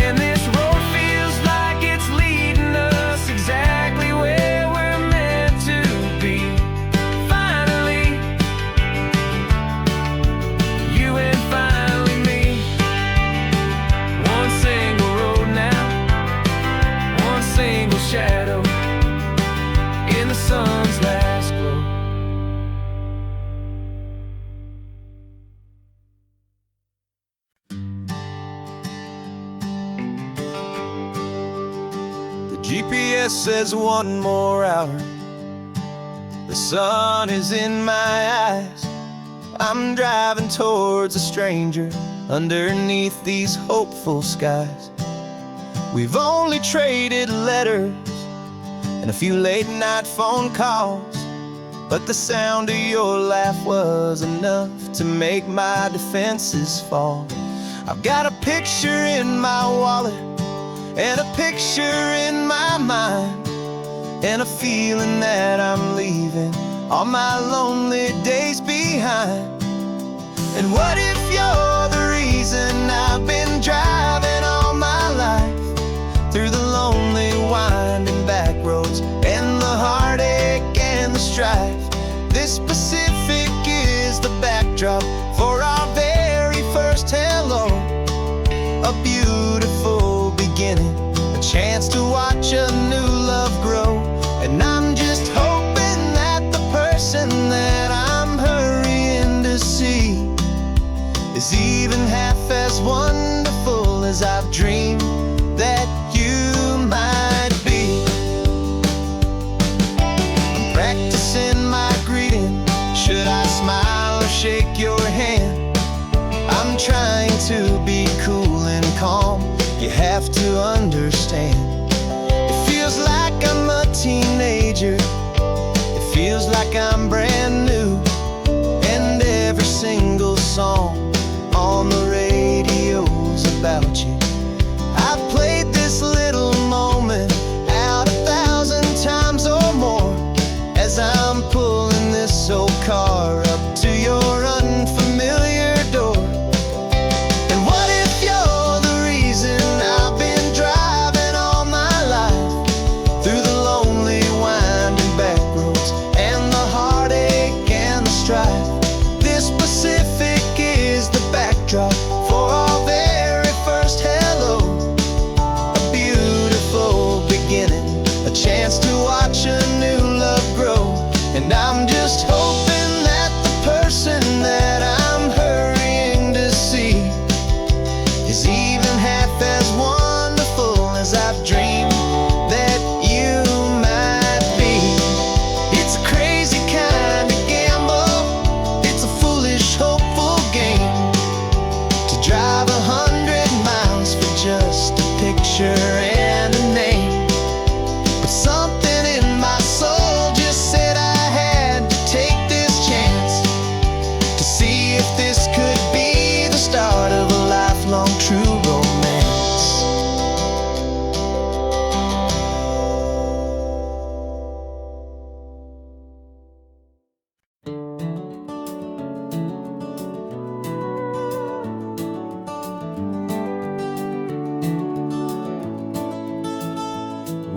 And this road feels like it's leading us exactly where we're meant to be. Finally, you and finally me. One single road now, one single shadow in the sun's last glow. The GPS says one more hour. The sun is in my eyes. I'm driving towards a stranger underneath these hopeful skies. We've only traded letters and a few late night phone calls, but the sound of your laugh was enough to make my defenses fall. I've got a picture in my wallet and a picture in my mind, and a feeling that I'm leaving all my lonely days behind. And what if you're the reason I've been driving all my life, through the lonely winding back roads and the heartache and the strife? This Pacific is the backdrop for our very first hello. A beautiful beginning, a chance to watch a new love grow. And I'm just hoping that the person that I'm hurrying to see is even half as wonderful as I've dreamed that you might be. I'm practicing my greeting. Should I smile or shake your hand? I'm trying to be cool and calm. You have to understand. It feels like I'm a teenager. It feels like I'm brand new. And every single song on the radio's about you. I've played this little moment out 1,000 times or more, as I'm pulling this old car up to your unfamiliar door. And what if you're the reason I've been driving all my life, through the lonely winding back roads and the heartache and the strife? This Pacific is the backdrop for our very first hello. A beautiful beginning, a chance to watch a new love grow. And I'm just hoping that the person that I'm hurrying to see is even half as wonderful as I've dreamed that you might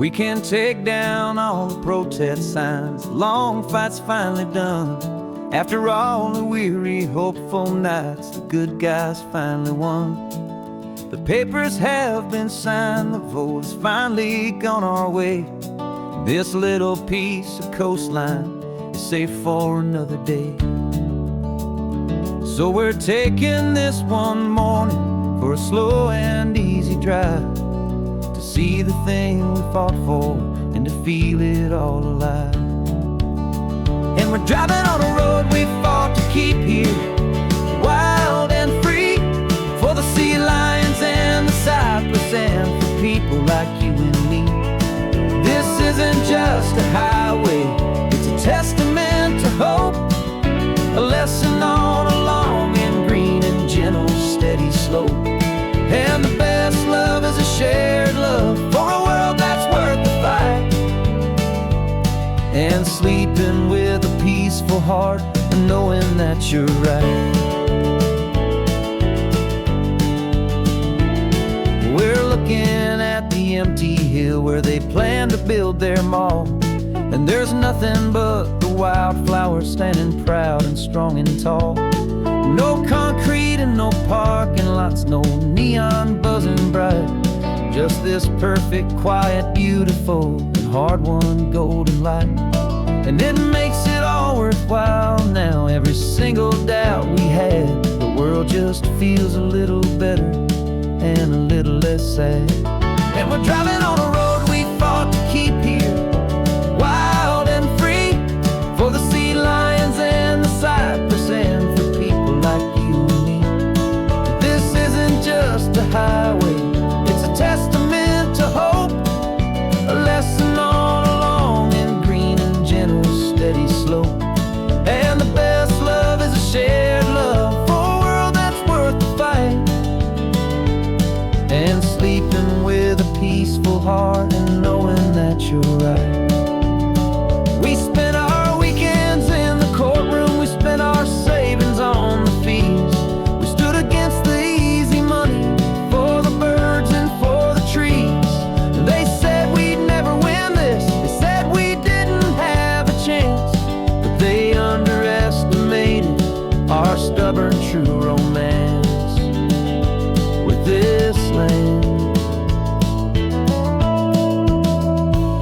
We can take down all the protest signs. The long fight's finally done. After all the weary, hopeful nights, the good guys finally won. The papers have been signed, the vote has finally gone our way. This little piece of coastline is safe for another day. So we're taking this one morning for a slow and easy drive, to see the thing we fought for and to feel it all alive. And we're driving on a road we fought to keep here, wild and free, for the sea lions and the cypress and for people like you and me. This isn't just a highway, it's a testament to hope, a lesson on a long and green and gentle steady slope. And the best love is a shared love for a world that's worth the fight, and sleeping with a peaceful heart and knowing that you're right. We're looking at the empty hill where they plan to build their mall, and there's nothing but the wildflowers standing proud and strong and tall. No concrete and no parking lots, no neon buzzing bright, just this perfect, quiet, beautiful, and hard-won golden light. And it makes it all worthwhile now. Every single doubt we had, the world just feels a little better and a little less sad. And we're driving on a road we fought to keep here, wild and free, for the sea lions and the cypress and for people like you and me. This isn't just a highway, it's a testament to hope, a lesson on a long and green and gentle steady slope. And the best love is a shared love for a world that's worth the fight, and sleeping with a peaceful heart and knowing that you're right. We spent our weekends in the courtroom, we spent our savings on the fees. We stood against the easy money for the birds and for the trees. And they said we'd never win this, they said we didn't have a chance, but they underestimated our stubborn true romance with this land.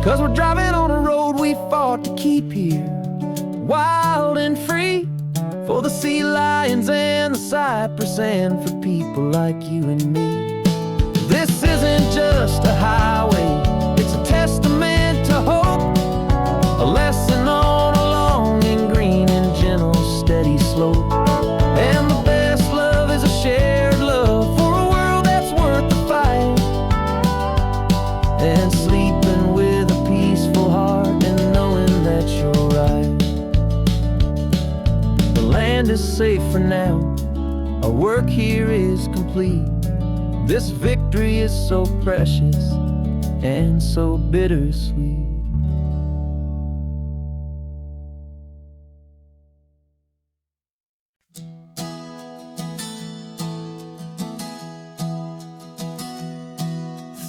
'Cause we're driving on a road we fought to keep here, wild and free, for the sea lions and the cypress and for people like you and me. This isn't just a highway, it's a testament to hope, a lesson on a long and green and gentle steady slope. And the best love is a shared love for a world that's worth the fight, and sleeping with a peaceful heart and knowing that you're right. The land is safe for now, our work here is complete. This victory is so precious and so bittersweet.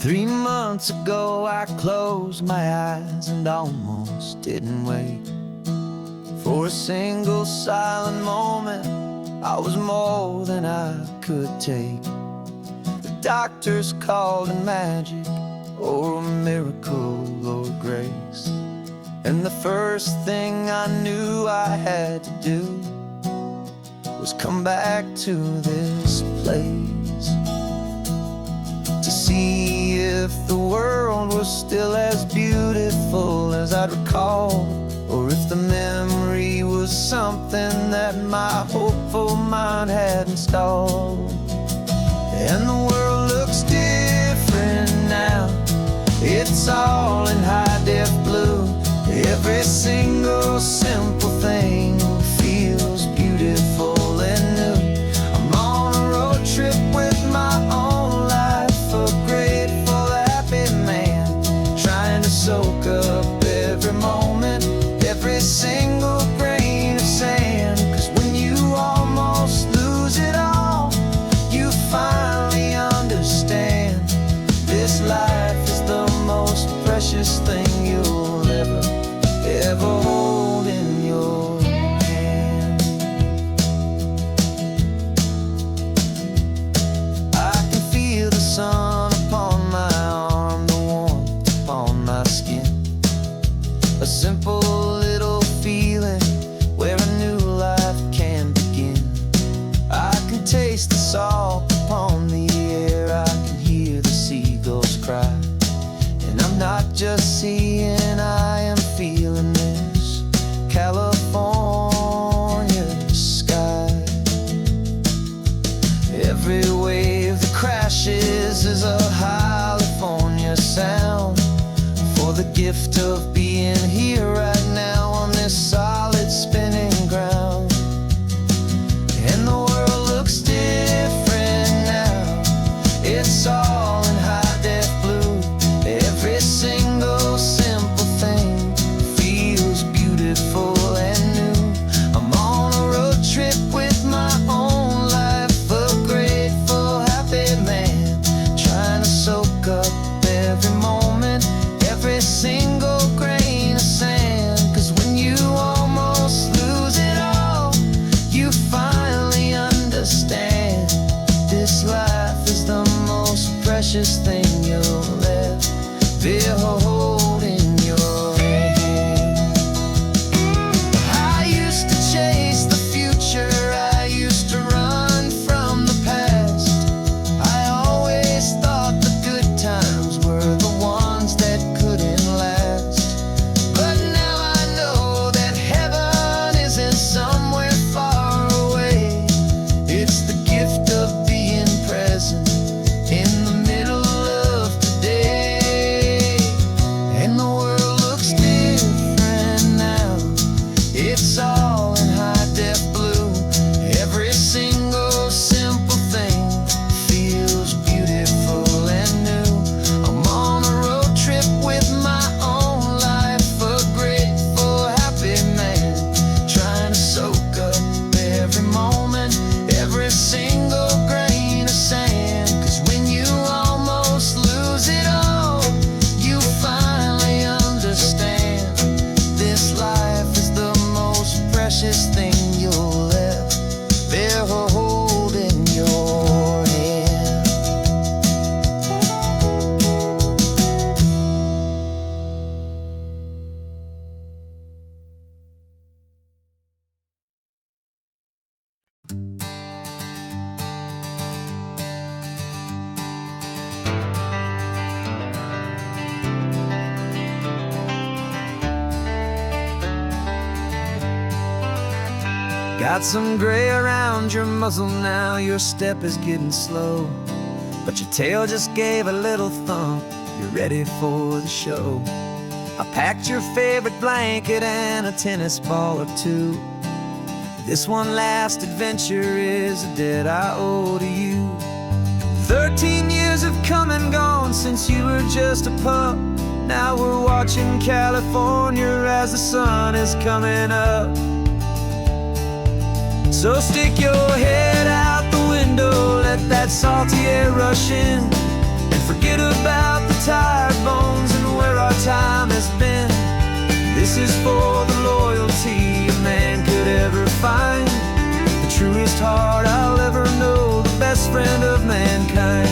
Three months ago I closed my eyes and almost didn't wait for a single silent moment. I was more than I could take. The doctors called it magic or a miracle or grace, and the first thing I knew I had to do was come back to this place, to see if the world was still as beautiful as I'd recall, or if the memory was something that my hopeful mind had installed. And the world looks different now, it's all in high-def blue. Every single simple thing feels beautiful and new. I'm on a road trip with my own life, a grateful, happy man, trying to soak up every moment, every single grain of sand. 'Cause when you almost lose it all, you finally understand this life is the most precious taste the salt upon the air. I can hear the seagulls cry. And I'm not just seeing, I am feeling this California sky. Every wave that crashes is a California sound. For the gift of being here right now on this solid spinning ground. And the world looks different now. It's all in high-def blue. Every single simple thing feels beautiful and new. I'm on a road trip with my own life, a grateful, happy man, trying to soak up every moment, every single grain of sand. 'Cause when you almost lose it all, you finally understand this life is the most precious thing you'll ever hold in your hand. I used to chase the future, I used to run from the past. I always thought the good times were the ones that couldn't last. But now I know that heaven isn't somewhere far away. It's the gift of being present in the middle of today. And the world looks different now. It's all in high-def blue. Every single simple thing feels beautiful and new. I'm on a road trip with my own life, a grateful, happy man, trying to soak up every moment, every single grain of sand. 'Cause when you almost lose it all, you finally understand this life is the most precious thing you'll ever hold in your hand. Got some gray around your muzzle now, your step is getting slow, but your tail just gave a little thump, you're ready for the show. I packed your favorite blanket and a tennis ball or two. This one last adventure is a debt I owe to you. 13 years have come and gone since you were just a pup. Now we're watching California as the sun is coming up. So stick your head out the window, let that salty air rush in, and forget about the tired bones and where our time has been. This is for the loyalty a man could ever find, the truest heart I'll ever know, the best friend of mankind.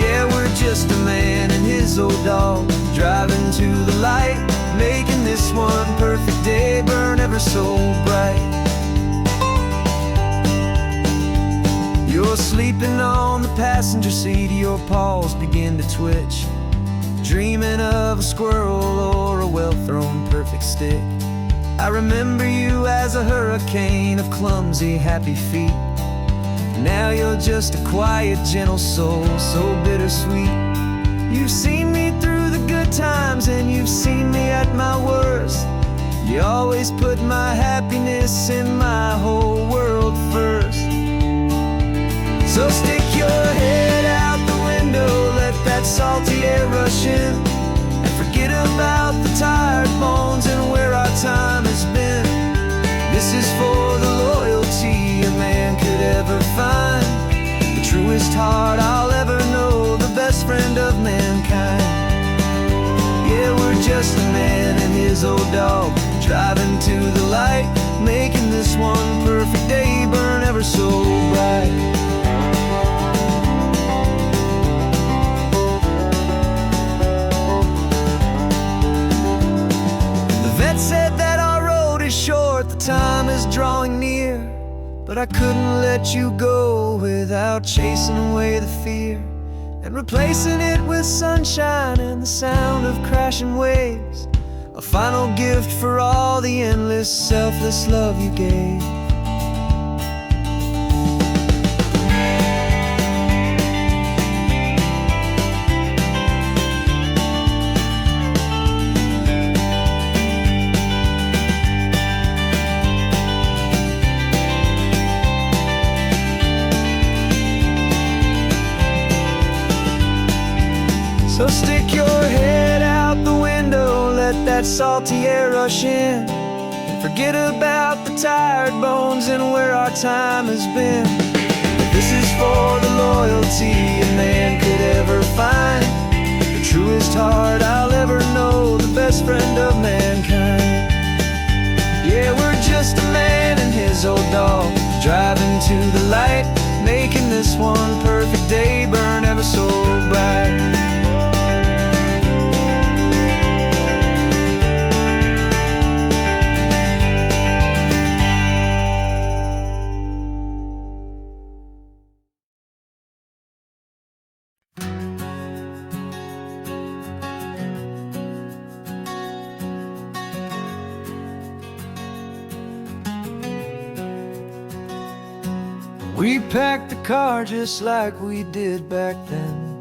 Yeah, we're just a man and his old dog, driving to the light, making this one perfect day burn ever so bright. You're sleeping on the passenger seat, your paws begin to twitch, dreaming of a squirrel or a well-thrown perfect stick. I remember you as a hurricane of clumsy, happy feet. Now you're just a quiet, gentle soul, so bittersweet. You've seen me through the good times and you've seen me at my worst. You always put my happiness in my whole world first. So stick your head out the window, let that salty air rush in, and forget about the tired bones and where our time has been. This is for the loyalty a man could ever find, the truest heart I'll ever know, the best friend of mankind. Yeah, we're just a man and his old dog, driving to the light, making this one perfect day burn ever so bright. Said that our road is short, the time is drawing near, but I couldn't let you go without chasing away the fear and replacing it with sunshine and the sound of crashing waves. A final gift for all the endless, selfless love you gave. So stick your head out the window, let that salty air rush in, and forget about the tired bones and where our time has been. This is for the loyalty a man could ever find, the truest heart I'll ever know, the best friend of mankind. Yeah, we're just a man and his old dog, driving to the light, making this one perfect day burn ever so bright. We packed the car just like we did back then,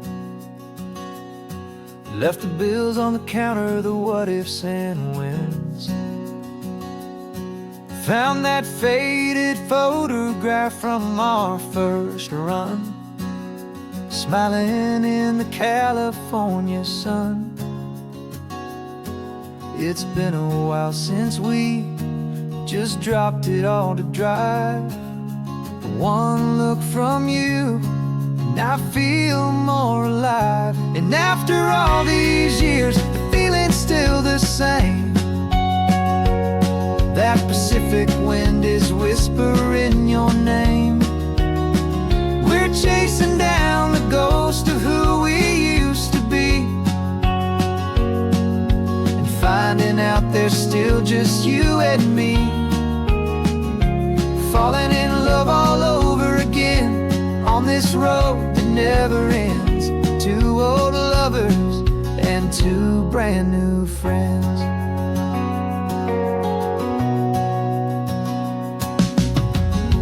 left the bills on the counter, the what ifs and whens. Found that faded photograph from our first run, smiling in the California sun. It's been a while since we just dropped it all to drive. One look from you and I feel more alive. And after all these years, the feeling's still the same. That Pacific wind is whispering your name. We're chasing down the ghost of who we used to be, and finding out there's still just you and me. Falling in love all over again on this road that never ends. Two old lovers and two brand new friends.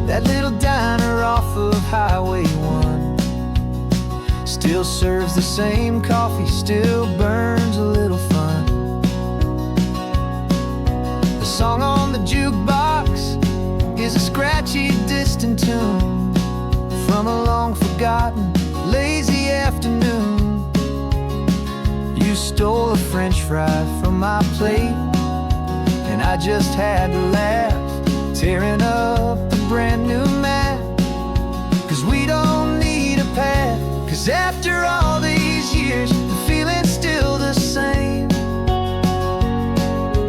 That little diner off of Highway 1 still serves the same coffee, still burns a little fun. The song on the jukebox is a scratchy, distant tune from a long-forgotten, lazy afternoon. You stole a French fry from my plate, and I just had to laugh, tearing up the brand new map. 'Cause we don't need a path, 'cause after all these years, the feeling's still the same.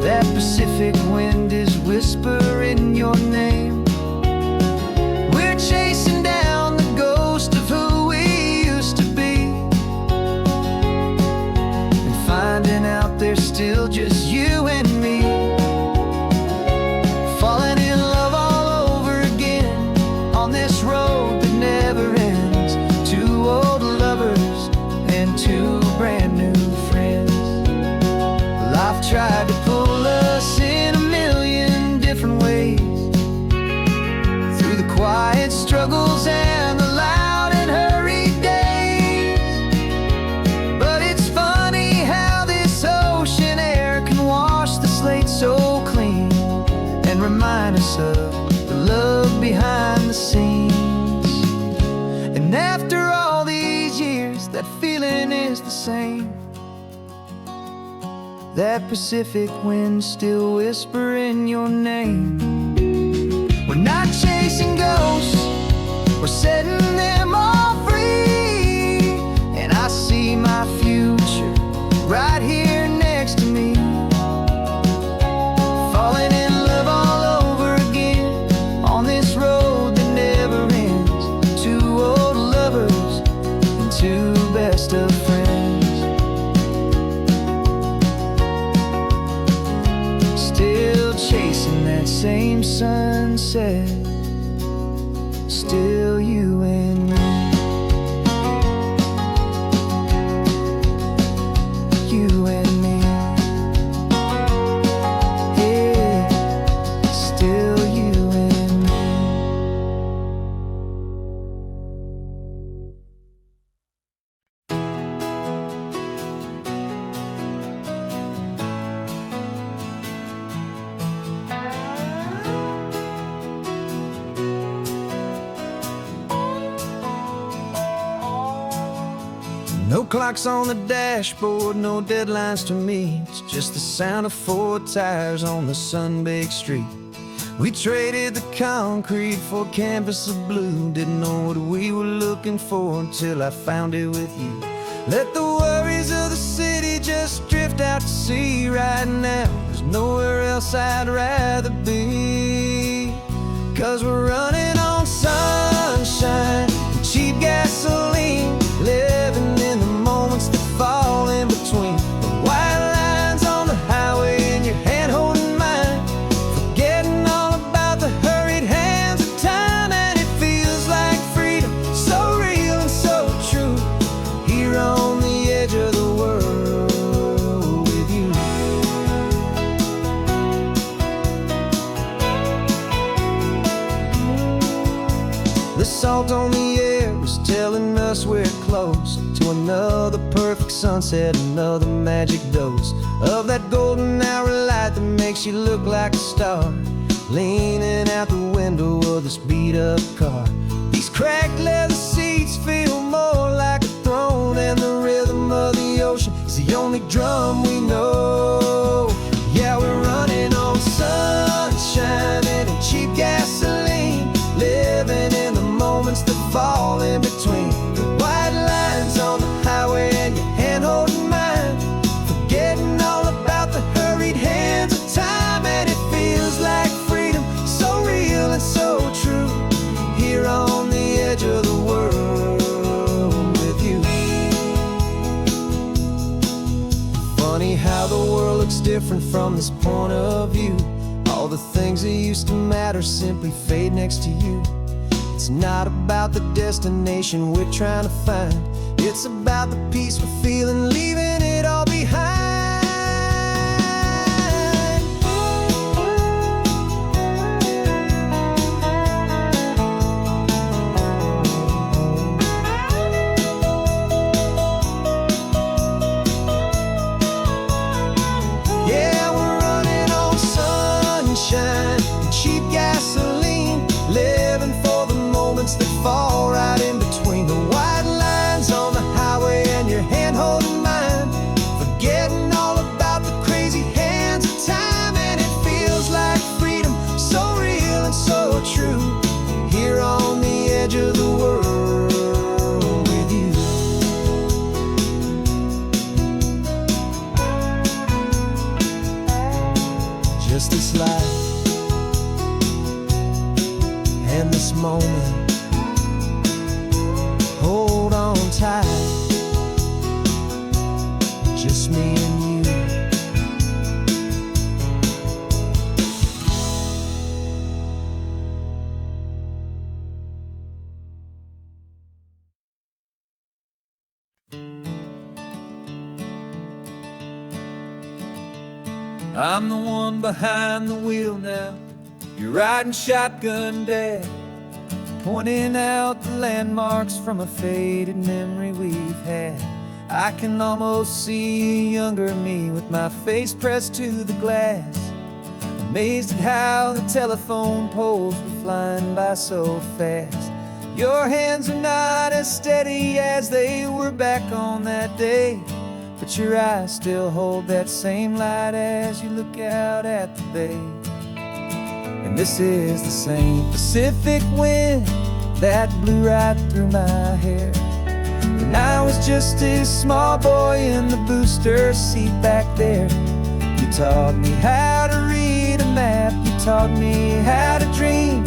That Pacific wind is whispering your name. We're chasing down the ghost of who we used to be, and finding out there's still just you and me. Falling in love all over again on this road that never ends. Two old lovers and two brand new friends. Life tried to pull us in a million different ways, through the quiet struggles and the loud and hurried days. But it's funny how this ocean air can wash the slate so clean and remind us of the love behind the scenes. And after all these years, that feeling is the same. That Pacific wind still whispering your name. We're not chasing ghosts, we're setting them all free. And I see my future right here next to me. Falling in love all over again on this road that never ends. Two old lovers and two best of friends. Still chasing that same sunset still you and me. You and me. Yeah, still you and me. No clocks on the dashboard, no deadlines to meet. It's just the sound of 4 tires on the sun-baked street. We traded the concrete for a canvas of blue. Didn't know what we were looking for until I found it with you. Let the worries of the city just drift out to sea. Right now, there's nowhere else I'd rather be. 'Cause we're running on sunshine and cheap gasoline, living in the moments that fall in between. The white lines on the highway and your hand holding mine, forgetting all about the hurried hands of time. And it feels like freedom, so real and so true, here on the edge of the world with you. The salt on the air is telling us we're close to another perfect sunset, another magic dose of that golden hour light that makes you look like a star, leaning out the window of this beat-up car. These cracked leather seats feel more like a throne, and the rhythm of the ocean is the only drum we know. Yeah, we're running on sunshine and cheap gasoline, living in the moments that fall in between. The white lines on the highway and your hand holding mine, forgetting all about the hurried hands of time. And it feels like freedom, so real and so true, here on the edge of the world with you. Funny how the world looks different from this point of view. All the things that used to matter simply fade next to you. It's not about the destination we're trying to find, it's about the peace we're feeling, leaving it all behind. Yeah, we're running on sunshine and cheap gasoline, living for the moments that fall right in between. The white lines on the highway and your hand holding mine, forgetting all about the crazy hands of time. And it feels like freedom, so real and so true, here on the edge of the world with you. Just this life and this moment, hold on tight, just me and you. I'm the one behind the wheel now, you're riding shotgun, Dad, pointing out the landmarks from a faded memory we've had. I can almost see a younger me with my face pressed to the glass, amazed at how the telephone poles were flying by so fast. Your hands are not as steady as they were back on that day, but your eyes still hold that same light as you look out at the bay. And this is the same Pacific wind that blew right through my hair when I was just a small boy in the booster seat back there. You taught me how to read a map, you taught me how to dream,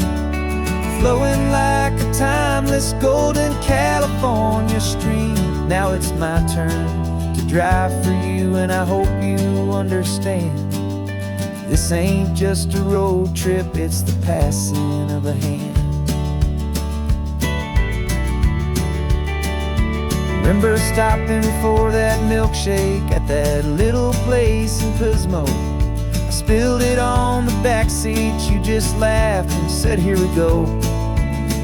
flowing like a timeless golden California stream. Now it's my turn to drive for you, and I hope you understand, this ain't just a road trip, it's the passing of a hand. remember stopping for that milkshake at that little place in Pismo. I spilled it on the back seat, you just laughed and said, "Here we go."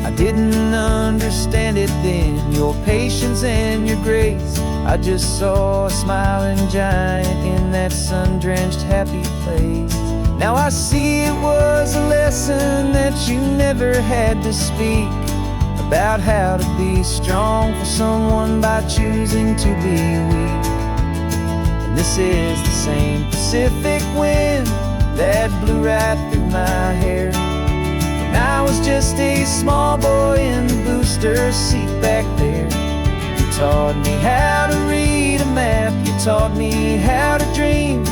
I didn't understand it then, your patience and your grace. I just saw a smiling giant in that sun-drenched happy place. Now I see it was a lesson that you never had to speak, about how to be strong for someone by choosing to be weak. And this is the same Pacific wind that blew right through my hair when I was just a small boy in the booster seat back there. You taught me how to read a map, you taught me how to dream,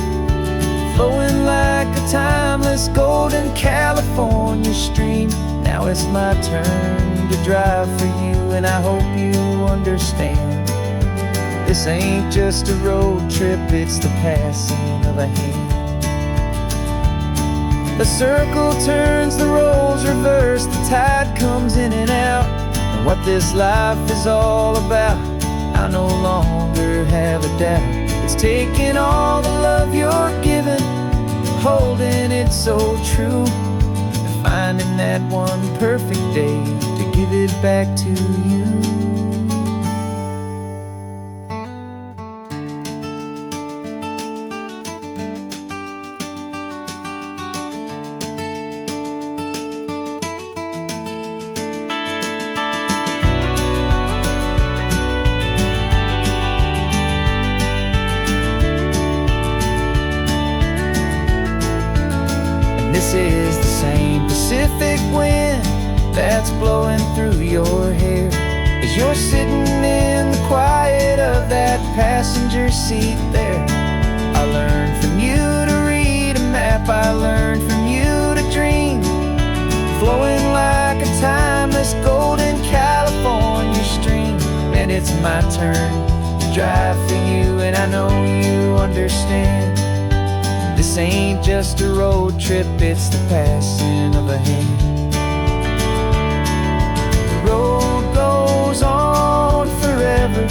flowing like a timeless golden California stream. Now it's my turn to drive for you, and I hope you understand. This ain't just a road trip, it's the passing of a hand. The circle turns, the roles reverse, the tide comes in and out. And what this life is all about, I no longer have a doubt. It's taking all the love you're giving, holding it so true, and finding that one perfect day to give it back to you. This is the same Pacific wind that's blowing through your hair as you're sitting in the quiet of that passenger seat there. I learned from you to read a map, I learned from you to dream, flowing like a timeless golden California stream. And it's my turn to drive for you, and I know you understand. This ain't just a road trip, it's the passing of a hand. The road goes on forever,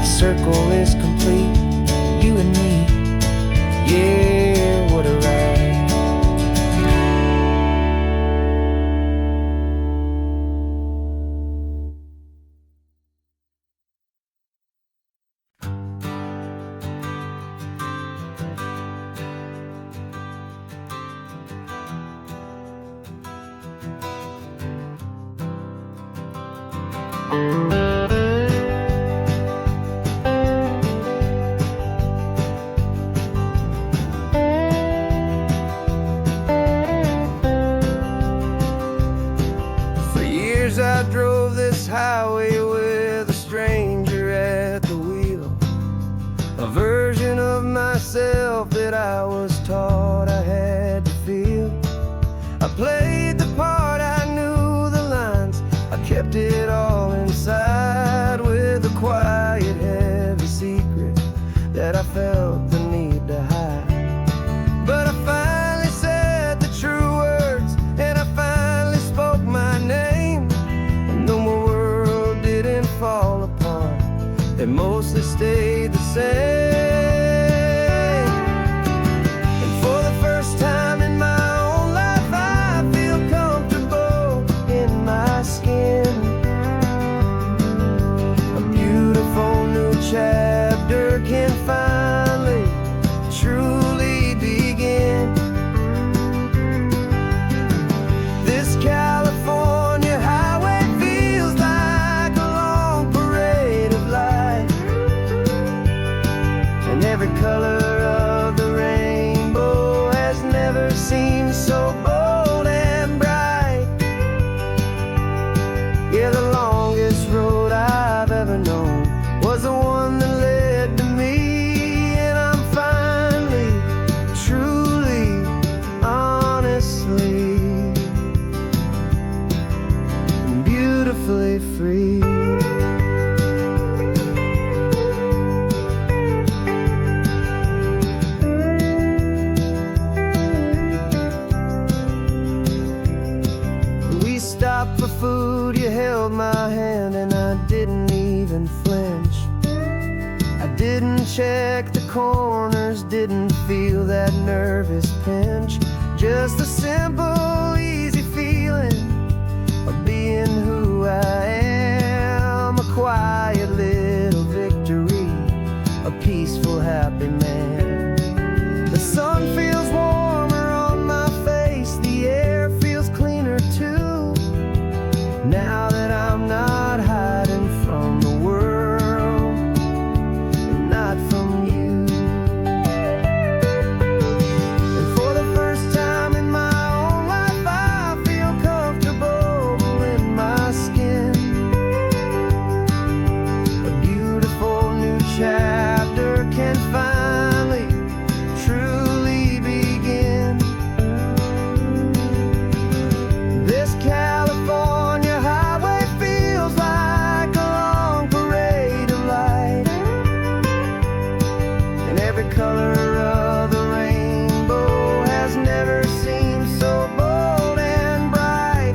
the circle is complete, you and me, yeah, what a ride. For years I drove this highway with a stranger at the wheel, a version of myself that I was taught I had to feel. I played the part, I knew the lines, I kept it all inside with a quiet, heavy secret that I felt the need to hide. But I finally said the true words, and I finally spoke my name. And though my world didn't fall apart, it mostly stayed the same. And for the first time in my own life, I feel comfortable in my skin. A beautiful new chapter can finally truly begin. This California highway feels like a long parade of light, and every color of the rainbow has never seemed so bold and bright. Yeah, the longest road I've ever known was the one that led to me, and I'm finally, truly, honestly, beautifully free. We stopped for food, you held my hand, and I didn't even flinch. I didn't check the corners, didn't feel that nervous pinch. Just a simple, easy feeling of being who I am. A quiet little victory, a peaceful, happy man. The sun feels warmer on my face, the air feels cleaner too. Now that I'm not hiding from the world, and not from you. And for the first time in my own life, I feel comfortable in my skin. A beautiful new chapter can finally, truly begin. This California highway feels like a long parade of light, and every color of the rainbow has never seemed so bold and bright.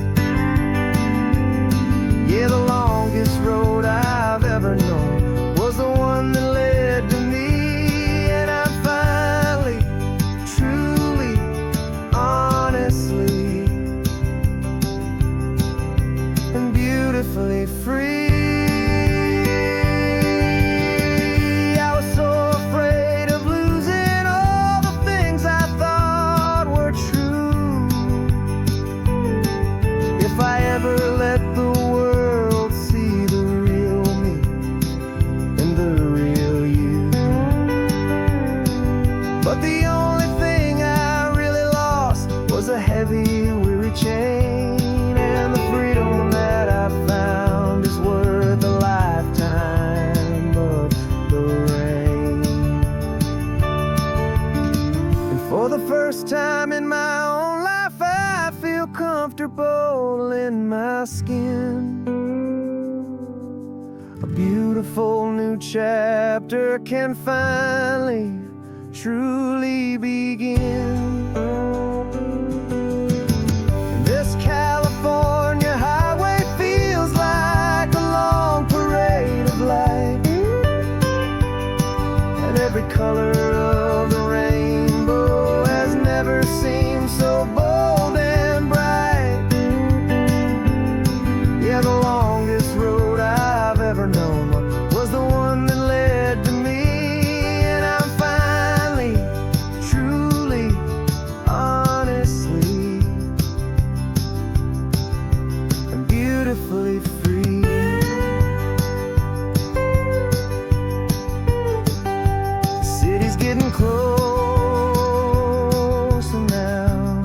Yeah, the longest road I've ever known was the one that led to me, and I'm finally, truly, honestly, and beautifully free. I was so afraid of losing all the things I thought were true. If I ever let the world see the real me and the real you. But the only thing I really lost was a heavy, weary chain, and the freedom that I found is worth a lifetime of the rain. And for the first time in my own life, I feel comfortable in my skin. A beautiful new chapter can finally, truly begin. This California highway feels like a long parade of light, and every color of the rainbow has never seemed so bold and bright. Yeah, the longest road I've ever known was the one that led to me, and I'm finally, truly, honestly, and beautifully free. The city's getting closer now.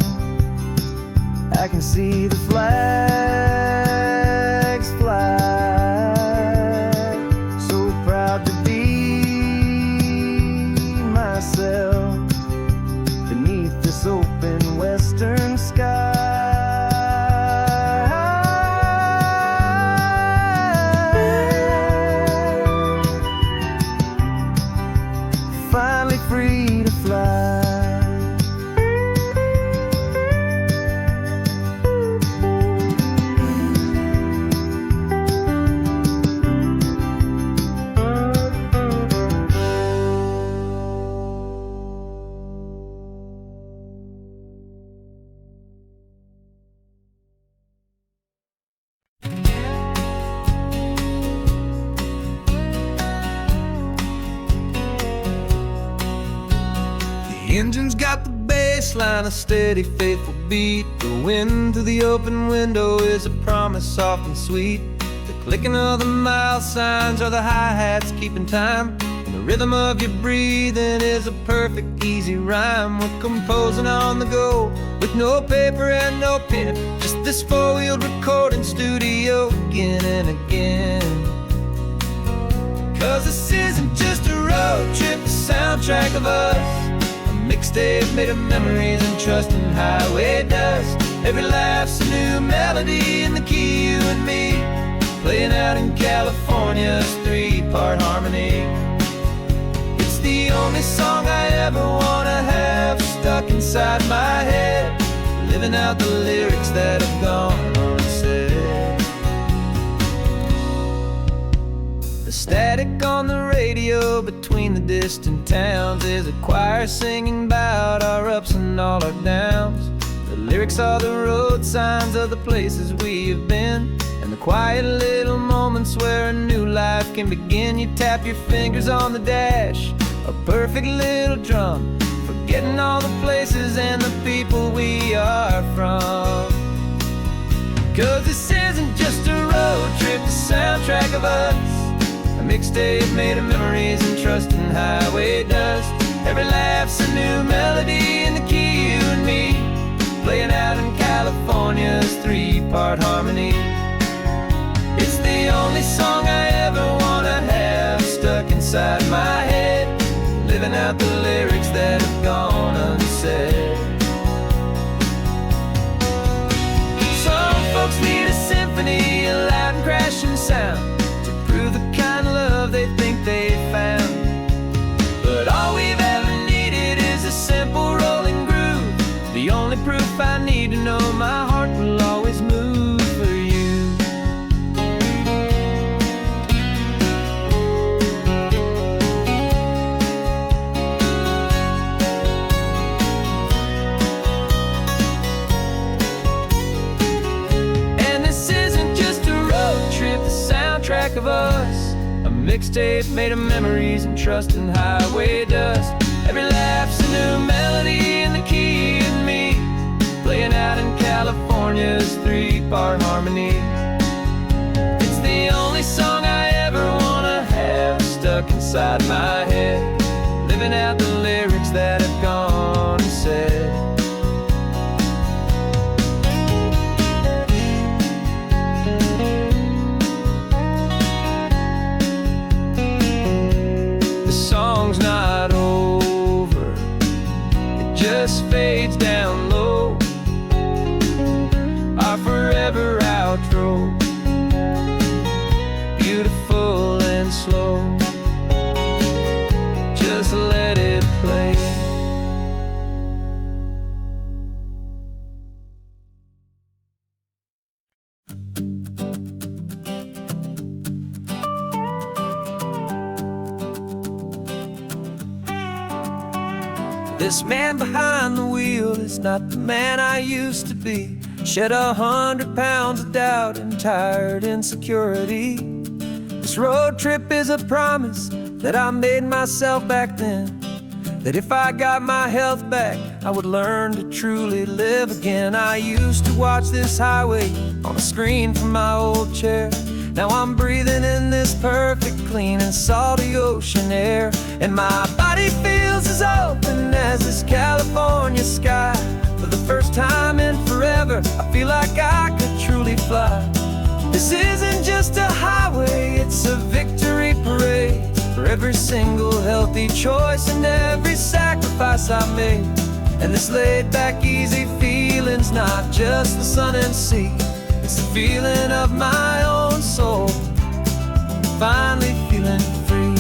I can see the flags fly. So proud to be myself beneath this open western sky. Finally free to fly. The engine's got the bass line, a steady, faithful beat. The wind through the open window is a promise soft and sweet. The clicking of the mile signs are the hi-hats keeping time, and the rhythm of your breathing is a perfect, easy rhyme. We're composing on the go with no paper and no pen, just this four-wheeled recording studio again and again. Cause this isn't just a road trip, the soundtrack of us, a mixtape made of memories and trust in highway dust. Every laugh's a new melody in the key, you and me, playing out in California's three-part harmony. It's the only song I ever wanna have stuck inside my head, living out the lyrics that have gone on. go between the distant towns. There's a choir singing about our ups and all our downs. The lyrics are the road signs of the places we have been, and the quiet little moments where a new life can begin. You tap your fingers on the dash, a perfect little drum, forgetting all the places and the people we are from. 'Cause this isn't just a road trip, the soundtrack of us, a mixtape made of memories and trust in highway dust. Every laugh's a new melody in the key, you and me, playing out in California's 3-part harmony. It's the only song I ever wanna have stuck inside my head, living out the lyrics that have gone unsaid. Some folks need a symphony, a loud and crashing sound, to prove the kind of love they think they found. But all we've ever needed is a simple rolling groove, the only proof I need to know my heart will always move for you. And this isn't just a road trip, the soundtrack of us, a mixtape made of memories and trust in highway dust. Every laugh's a new melody in the key and me, playing out in California's 3-part harmony. It's the only song I ever wanna have stuck inside my head, living out the lyrics that have gone unsaid. The song's not over, it just fades down low, our forever outro, beautiful and slow. Just let it play. This man behind the wheel is not the man I used to be. Shed 100 pounds of doubt and tired insecurity. This road trip is a promise that I made myself back then, that if I got my health back, I would learn to truly live again. I used to watch this highway on a screen from my old chair. Now I'm breathing in this perfect, clean and salty ocean air, and my body feels as open as this California sky. For the first time in forever, I feel like I could truly fly. This isn't just a highway, it's a victory parade, for every single healthy choice and every sacrifice I made. And this laid back, easy feeling's not just the sun and sea, it's the feeling of my own soul, finally feeling free.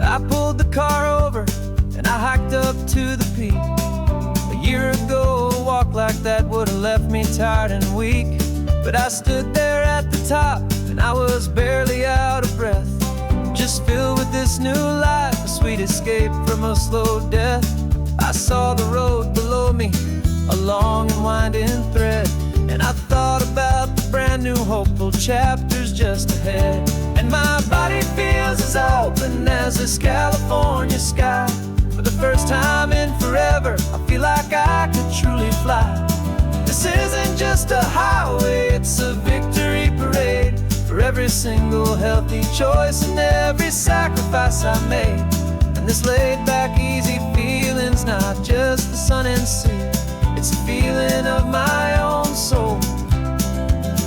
I pulled the car over and I hiked up to the peak. A year ago, a walk like that would have left me tired and weak, but I stood there at the top and I was barely out of breath, just filled with this new life, a sweet escape from a slow death. I saw the road below me, a long and winding thread, and I thought about the brand new hopeful chapters just ahead. And my body feels as open as this California sky. For the first time in forever, I feel like I could truly fly. This isn't just a highway, it's a victory parade, for every single healthy choice and every sacrifice I made. And this laid back, easy feeling's not just the sun and sea, it's a feeling of my own soul,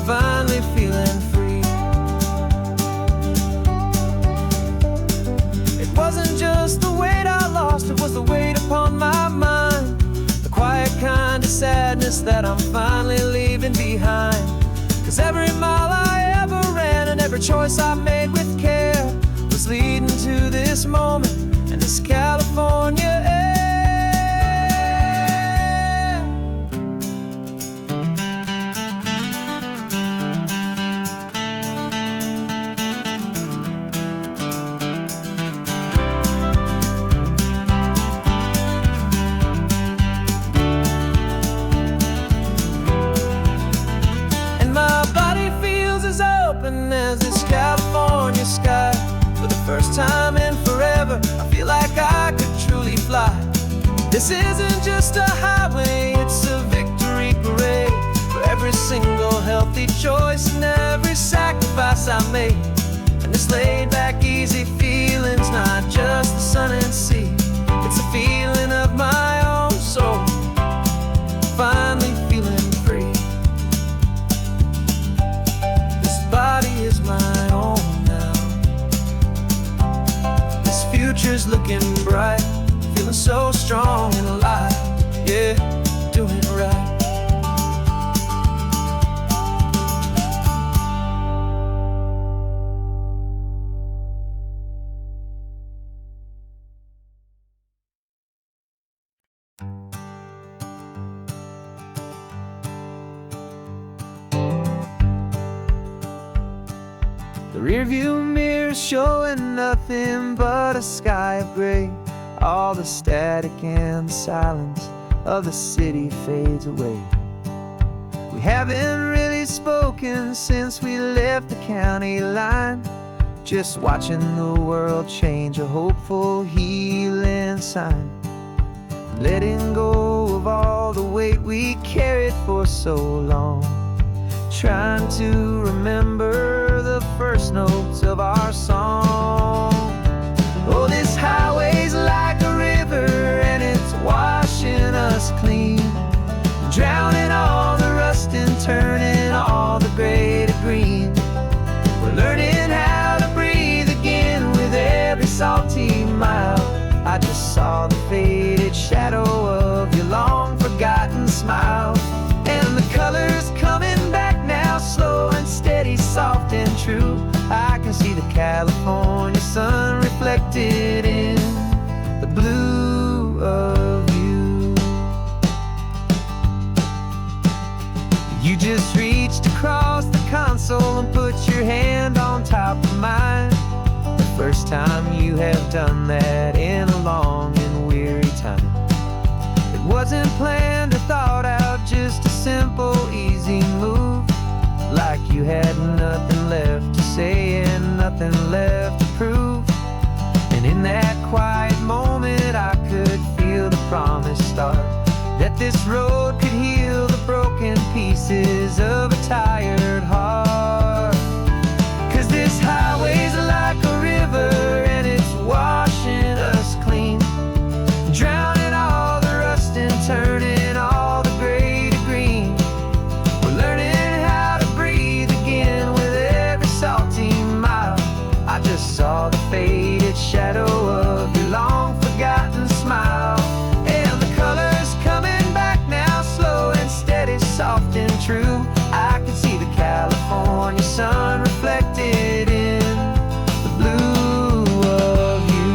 finally feeling free. It wasn't just the weight I lost, it was the weight upon my mind, the quiet kind of sadness that I'm finally leaving behind. 'Cause every mile I ever ran and every choice I made with care was leading to this moment and this California air. First time in forever, I feel like I could truly fly. This isn't just a highway, it's a victory parade for every single healthy choice and every sacrifice I made. And this laid back, easy feeling's not just the sun and sea, it's a feeling of my own soul, finally feeling free. This body is my own now. This future's looking bright, feeling so strong and alive. Yeah, doing it right. The rearview mirror's showing nothing but a sky of gray. All the static and the silence of the city fades away. We haven't really spoken since we left the county line, just watching the world change, a hopeful healing sign. Letting go of all the weight we carried for so long, trying to remember the first notes of our song. Oh, this highway's like a river and it's washing us clean, drowning all the rust and turning all the gray to green. We're learning how to breathe again with every salty mile. I just saw the faded shadow of your long forgotten smile, and the colors coming back now, slow and steady, soft and true. I can see the California sun reflected in the blue of you. You just reached across the console and put your hand on top of mine. The first time you have done that in a long and weary time. It wasn't planned or thought out, just a simple, easy move. Like you had nothing left to say and nothing left to prove. And in that quiet moment I could feel the promise start, that this road could heal the broken pieces of a tired heart. 'Cause this highway's like a river and it's washing us clean, drowning all the rust and turning all the gray to green. We're learning how to breathe again with every salty mile. I just saw the faded shadow of your long forgotten smile, and the colors coming back now, slow and steady, soft and true. I can see the California sun reflected in the blue of you.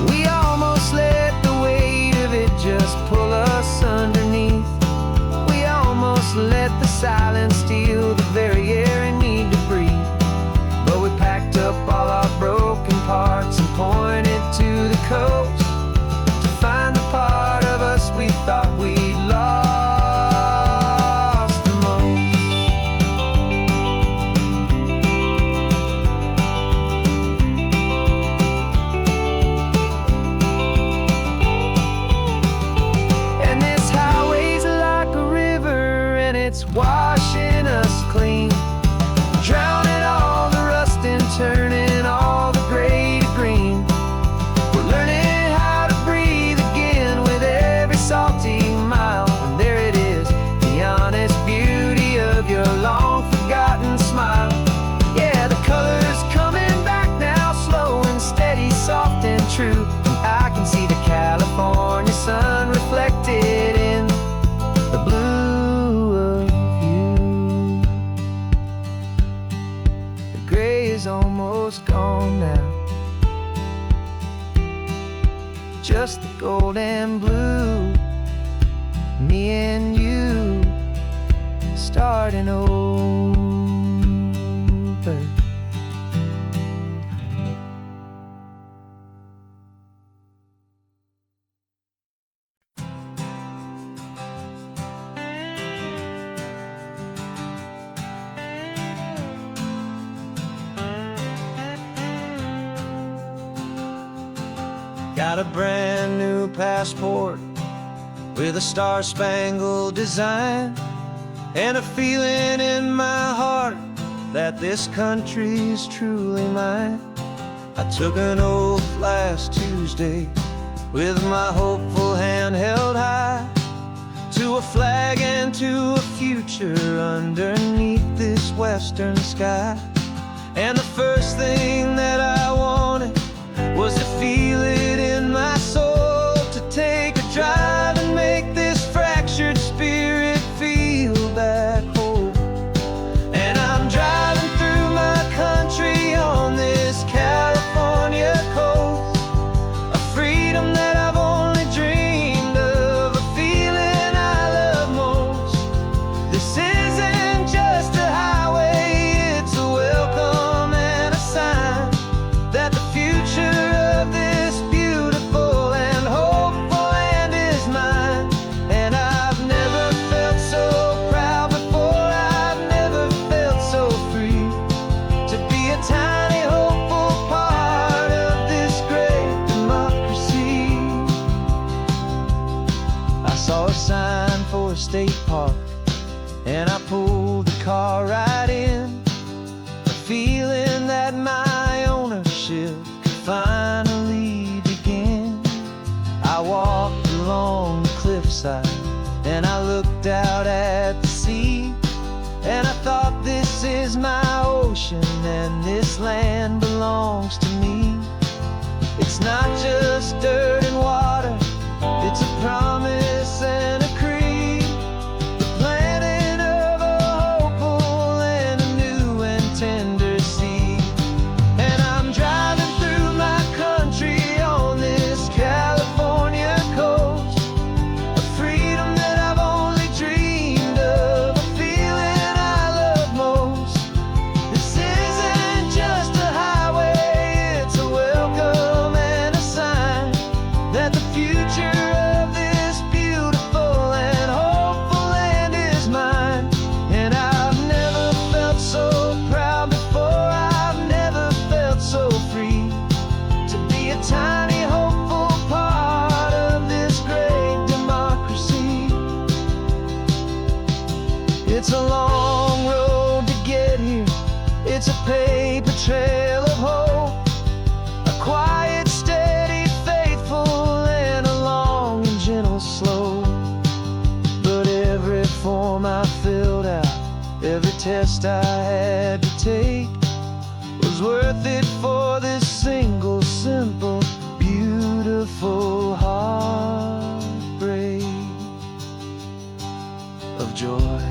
We almost let the weight of it just pull us underneath. We almost let the silence steal the very air and need to breathe. But we packed up all our broken parts and pointed to the coast to find the part of us we thought we'd lost the most. And this highway's like a river and it's washing us clean, drowning all the rust and turning all the gray to green. We're learning how to breathe again with every salty mile. And there it is, the honest beauty of your long forgotten smile. Yeah, the colors coming back now, slow and steady, soft and true. I can see the California sun reflected in the blue of you. The gray is almost gone now, just the gold and blue. Me and you starting over. got a brand new passport with a star-spangled design, and a feeling in my heart that this country's truly mine. I took an oath last Tuesday with my hopeful hand held high, to a flag and to a future underneath this western sky. And the first thing that I wanted was to feel it in my soul, to take a drive and make this fractured spirit feel back home. And I'm driving through my country on this California coast, a freedom that I've only dreamed of, a feeling I love most. This isn't just a highway, it's a welcome and a sign that the future of this beautiful and hopeful land is mine. And I've never felt so proud before, I've never felt so free, to be a tiny hopeful part of this great democracy. I saw a sign for a state park, and I pulled the car right in, a feeling that my ownership could finally begin. I walked along the cliffside and I looked out at the sea, and I thought, this is my ocean and this land belongs to me. It's not just dirt and water, it's a promise and a creed, the planting of a hopeful and a new and tender seed. And I'm driving through my country on this California coast, a freedom that I've only dreamed of, a feeling I love most. This isn't just a highway, it's a welcome and a sign that the future of this beautiful and hopeful land is mine. And I've never felt so proud before, I've never felt so free, to be a tiny hopeful part of this great democracy. It's a long road to get here, it's a paper trail of hope, a quiet, steady, faithful, and a long and gentle slope. But every form I filled out, every test I had to take, was worth it for this single, simple, beautiful heartbreak of joy.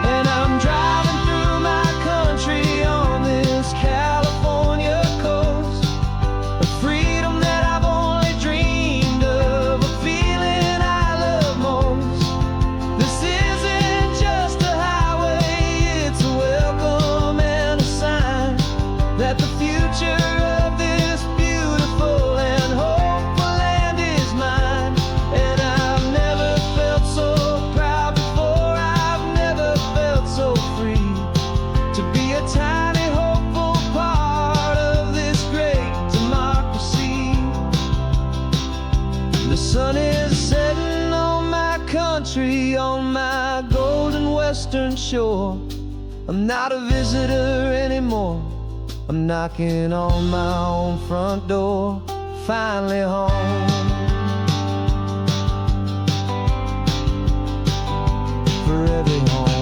And I'm driving through my country on this California coast, a freedom that I've only dreamed of, a feeling I love most. This isn't just a highway, it's a welcome and a sign that the future of this beautiful and hopeful land is mine. And I've never felt so proud before, I've never felt so free, to be a tiny hopeful part of this great democracy. The sun is setting on my country, on my golden western shore. I'm not a visitor anymore, I'm knocking on my own front door, finally home. Forever home.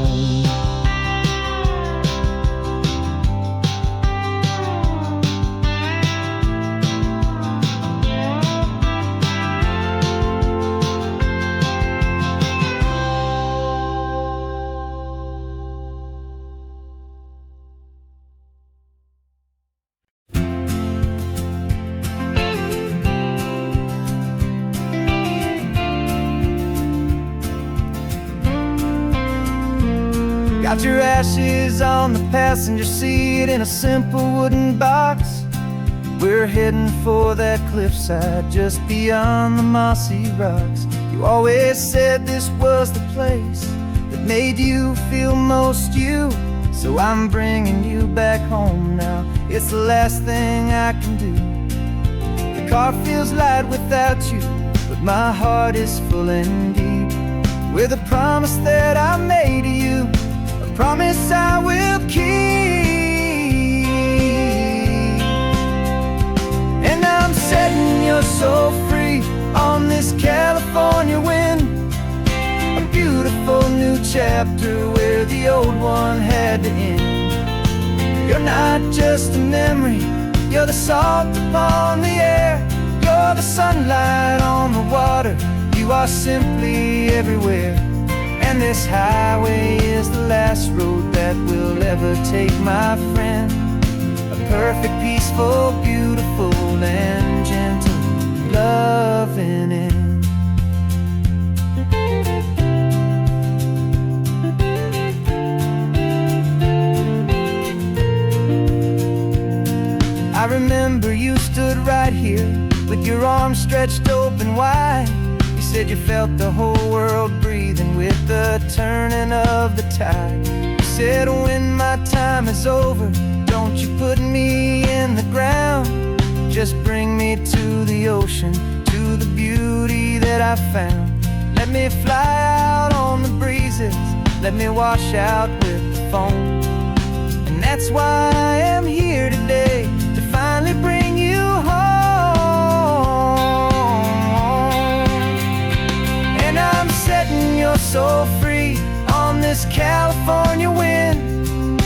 Got your ashes on the passenger seat in a simple wooden box. We're heading for that cliffside just beyond the mossy rocks. You You always said this was the place that made you feel most you. So I'm bringing you back home now. It's the last thing I can do. The car feels light without you, but my heart is full and deep with a promise that I made to you, a promise I will keep. And I'm setting your soul free on this California wind, a beautiful new chapter where the old one had to end. You're not just a memory, you're the salt upon the air, you're the sunlight on the water, you are simply everywhere. And this highway is the last road that we'll ever take, my friend. A perfect, peaceful, beautiful, and gentle loving end. I remember you stood right here with your arms stretched open wide. You said you felt the whole world breathing with the turning of the tide. You said when my time is over, don't you put me in the ground, just bring me to the ocean, to the beauty that I found. Let me fly out on the breezes, let me wash out with the foam. And that's why I am here today, to finally bring you home. And I'm setting your soul free on this California wind,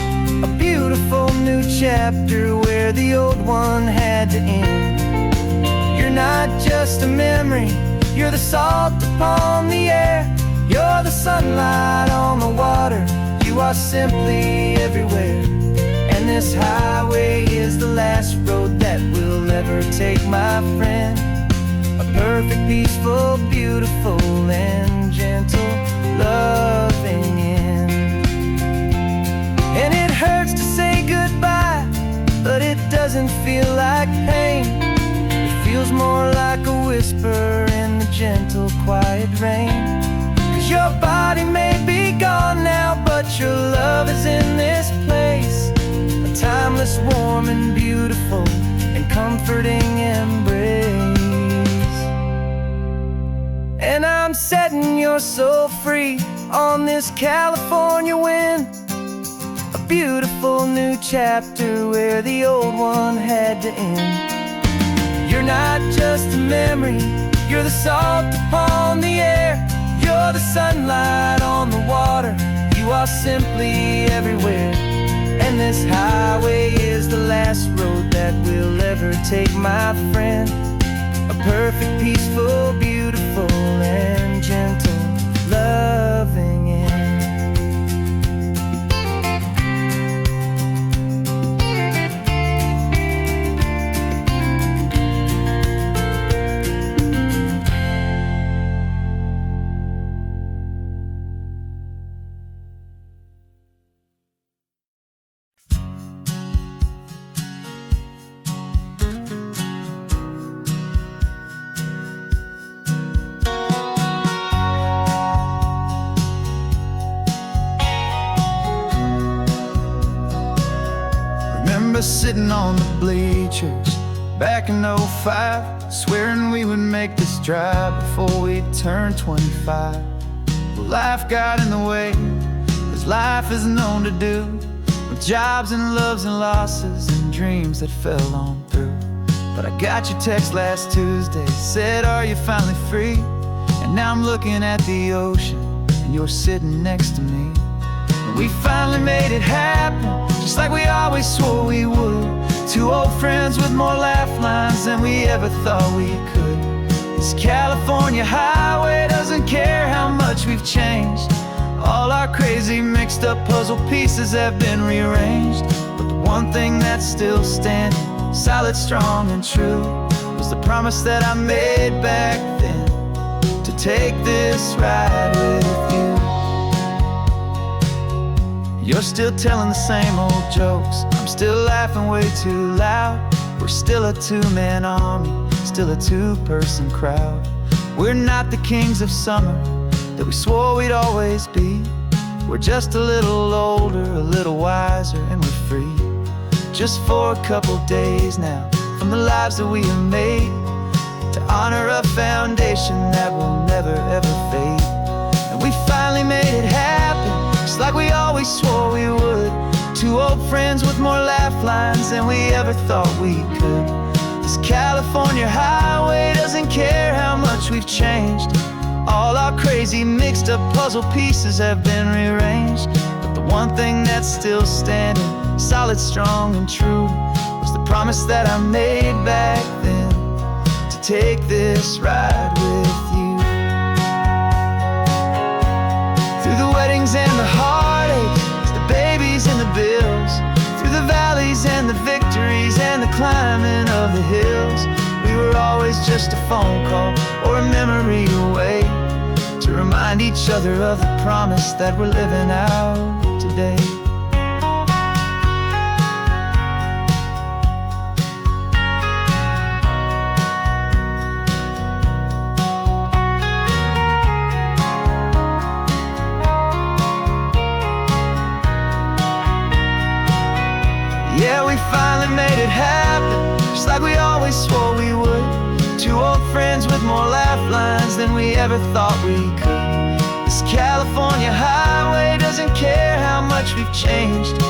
a beautiful new chapter where the old one had to end. You're not just a memory, you're the salt upon the air, you're the sunlight on the water, you are simply everywhere. And this highway is the last road that we'll ever take, my friend. A perfect, peaceful, beautiful, and gentle loving end. And it hurts to say goodbye, but it doesn't feel like pain. It feels more like a whisper in the gentle, quiet rain. 'Cause your body may be gone now, but your love is in this place, a timeless, warm, and beautiful, and comforting embrace. And I'm setting your soul free on this California wind, a beautiful new chapter where the old one had to end. You're not just a memory, you're the salt upon the air, you're the sunlight on the water, you are simply everywhere. And this highway is the last road that we'll ever take, my friend. A perfect, peaceful, beautiful, and gentle loving end. Sitting on the bleachers back in '05, swearing we would make this drive before we turned 25. Well, life got in the way, as life is known to do, with jobs and loves and losses and dreams that fell on through. But I got your text last Tuesday, said, are you finally free? And now I'm looking at the ocean, and you're sitting next to me. And we finally made it happen, just like we always swore we would. Two old friends with more laugh lines than we ever thought we could. This California highway doesn't care how much we've changed. All our crazy mixed up puzzle pieces have been rearranged. But the one thing that's still standing, solid, strong, and true, was the promise that I made back then, to take this ride with you. You're still telling the same old jokes, I'm still laughing way too loud. We're still a two-man army, still a two-person crowd. We're not the kings of summer that we swore we'd always be. We're just a little older, a little wiser, and we're free. Just for a couple days now, from the lives that we have made, to honor a foundation that will never ever fade. And we finally made it happen, just like we always swore we would. Two old friends with more laugh lines than we ever thought we could. This California highway doesn't care how much we've changed. All our crazy mixed up puzzle pieces have been rearranged. But the one thing that's still standing, solid, strong, and true, was the promise that I made back then, to take this ride with you. Through the weddings and the heartaches, the babies and the bills, through the valleys and the victories and the climbing of the hills, we were always just a phone call or a memory away, to remind each other of the promise that we're living out today. Yeah, we finally made it happen, just like we always swore we would. Two old friends with more laugh lines than we ever thought we could. This California highway doesn't care how much we've changed.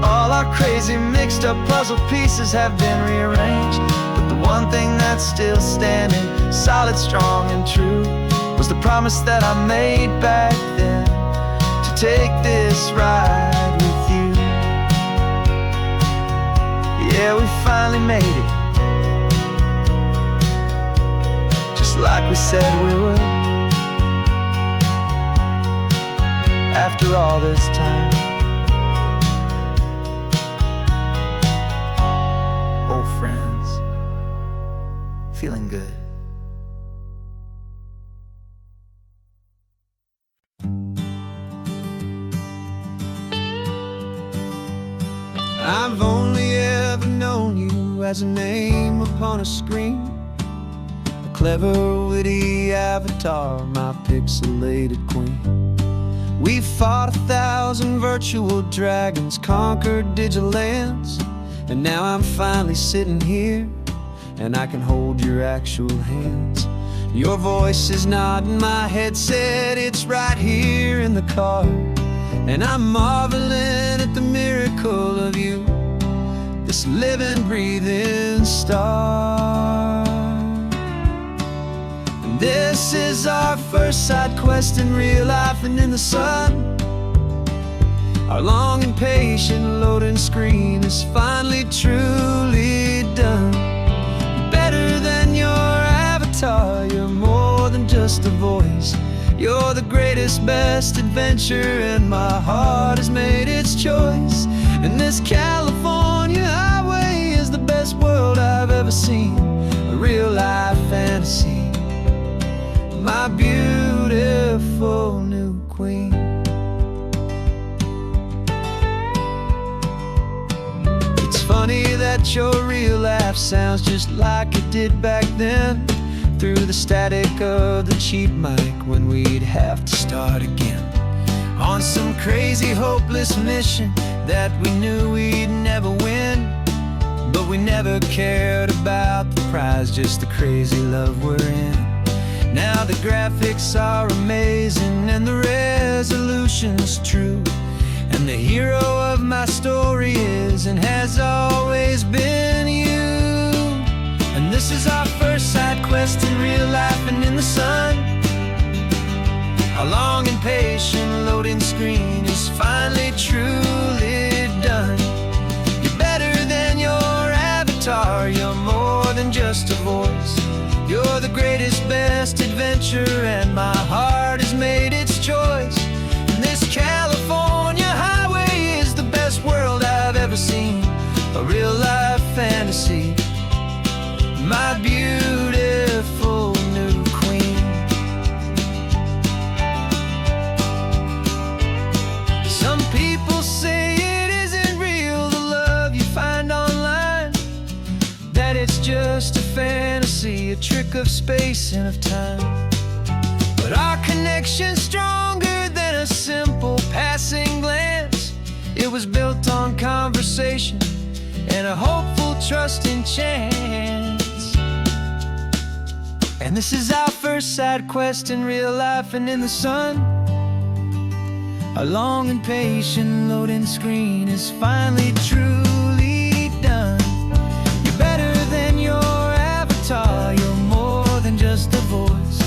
All our crazy mixed up puzzle pieces have been rearranged. But the one thing that's still standing, solid, strong, and true, was the promise that I made back then, to take this ride with you. Yeah, we finally made it, like we said we would. After all this time, old friends, feeling good. I've only ever known you as a name upon a screen, clever, witty avatar, my pixelated queen. We fought 1,000 virtual dragons, conquered digital lands, and now I'm finally sitting here, and I can hold your actual hands. Your voice is not in my headset, it's right here in the car, and I'm marveling at the miracle of you, this living, breathing star. This is our first side quest in real life and in the sun. Our long and patient loading screen is finally truly done. Better than your avatar, you're more than just a voice. You're the greatest, best adventure, and my heart has made its choice. And this California highway is the best world I've ever seen, a real life fantasy, my beautiful new queen. It's funny that your real laugh sounds just like it did back then, through the static of the cheap mic when we'd have to start again, on some crazy hopeless mission that we knew we'd never win. But we never cared about the prize, just the crazy love we're in. Now the graphics are amazing and the resolution's true, and the hero of my story is and has always been you. And this is our first side quest in real life and in the sun. Our long and patient loading screen is finally truly done. You're better than your avatar, you're more than just a voice. You're the greatest, best adventure, and my heart has made its choice. And this California highway is the best world I've ever seen, a real life fantasy, my beautiful new queen. Some people say it isn't real, the love you find online, that it's just a fantasy, a trick of space and of time. connection stronger than a simple passing glance. It was built on conversation and a hopeful, trusting chance. And this is our first side quest in real life and in the sun. Our long and patient loading screen is finally truly done. You're better than your avatar, you're more than just a voice.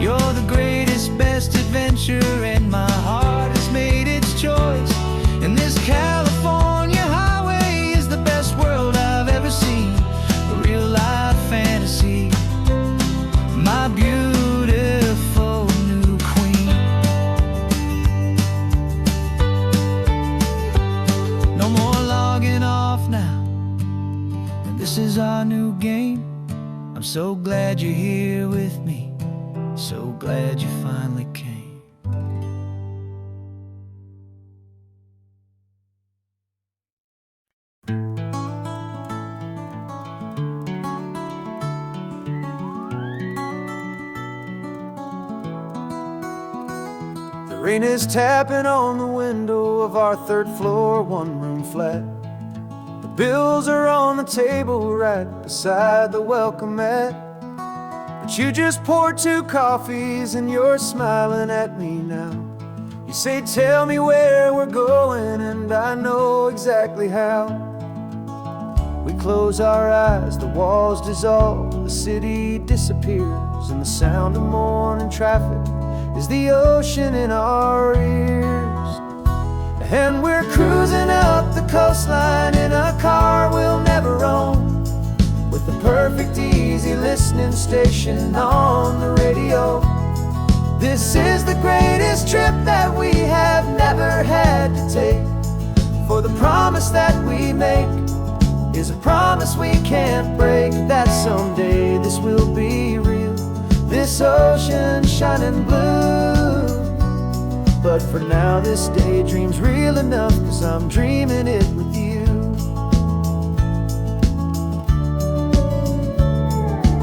You're the greatest, best adventure, and my heart has made its choice. And this California highway is the best world I've ever seen. A real life fantasy, my beautiful new queen. No more logging off now, and this is our new game. I'm so glad you're here with me, so glad you finally came. The rain is tapping on the window of our third floor, one-room flat. The bills are on the table right beside the welcome mat. But you just poured 2 coffees and you're smiling at me now. You say, tell me where we're going, and I know exactly how. We close our eyes, the walls dissolve, the city disappears, and the sound of morning traffic is the ocean in our ears. And we're cruising up the coastline in a car we'll never own, with the perfect easy listening station on the radio. This is the greatest trip that we have never had to take, for the promise that we make is a promise we can't break, that someday this will be real, this ocean shining blue. But for now this daydream's real enough, 'cause I'm dreaming it with you.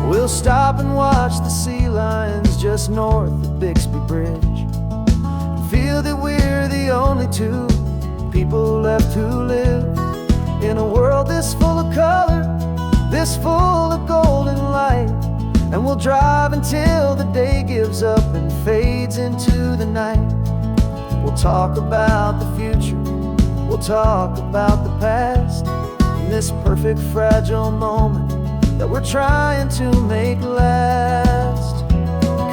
We'll stop and watch the sea lions just north of Bixby Bridge, and feel that we're the only 2 people left who live in a world this full of color, this full of golden light. And we'll drive until the day gives up and fades into the night. We'll talk about the future, we'll talk about the past, in this perfect fragile moment that we're trying to make last.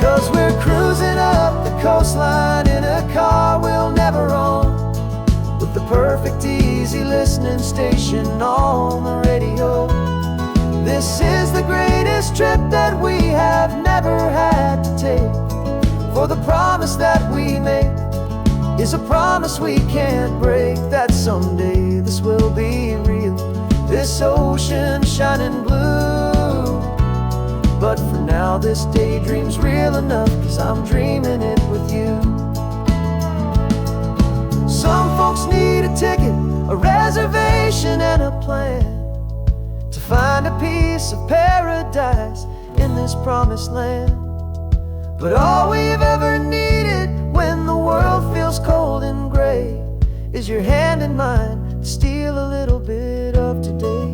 'Cause we're cruising up the coastline in a car we'll never own, with the perfect easy listening station on the radio. This is the greatest trip that we have never had to take, for the promise that we make is a promise we can't break, that someday this will be real, this ocean shining blue. But for now this daydream's real enough, 'cause I'm dreaming it with you. Some folks need a ticket, a reservation and a plan, to find a piece of paradise in this promised land. But all we've ever needed when the world feels cold and gray is your hand in mine to steal a little bit of today.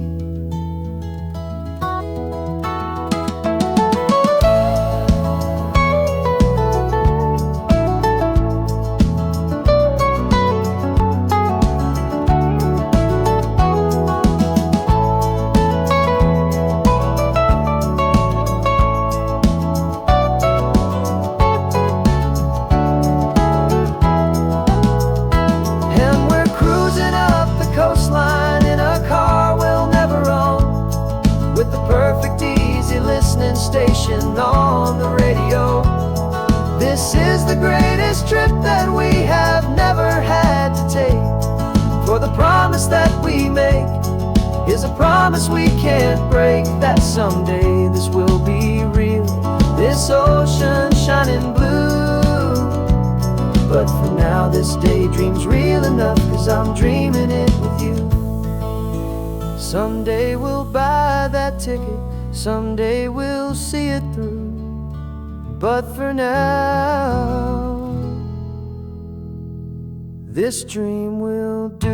Station on the radio. This is the greatest trip that we have never had to take, for the promise that we make is a promise we can't break, that someday this will be real, this ocean shining blue. But for now this daydream's real enough, 'cause I'm dreaming it with you. Someday we'll buy that ticket, someday we'll see it through. But for now, this dream will do.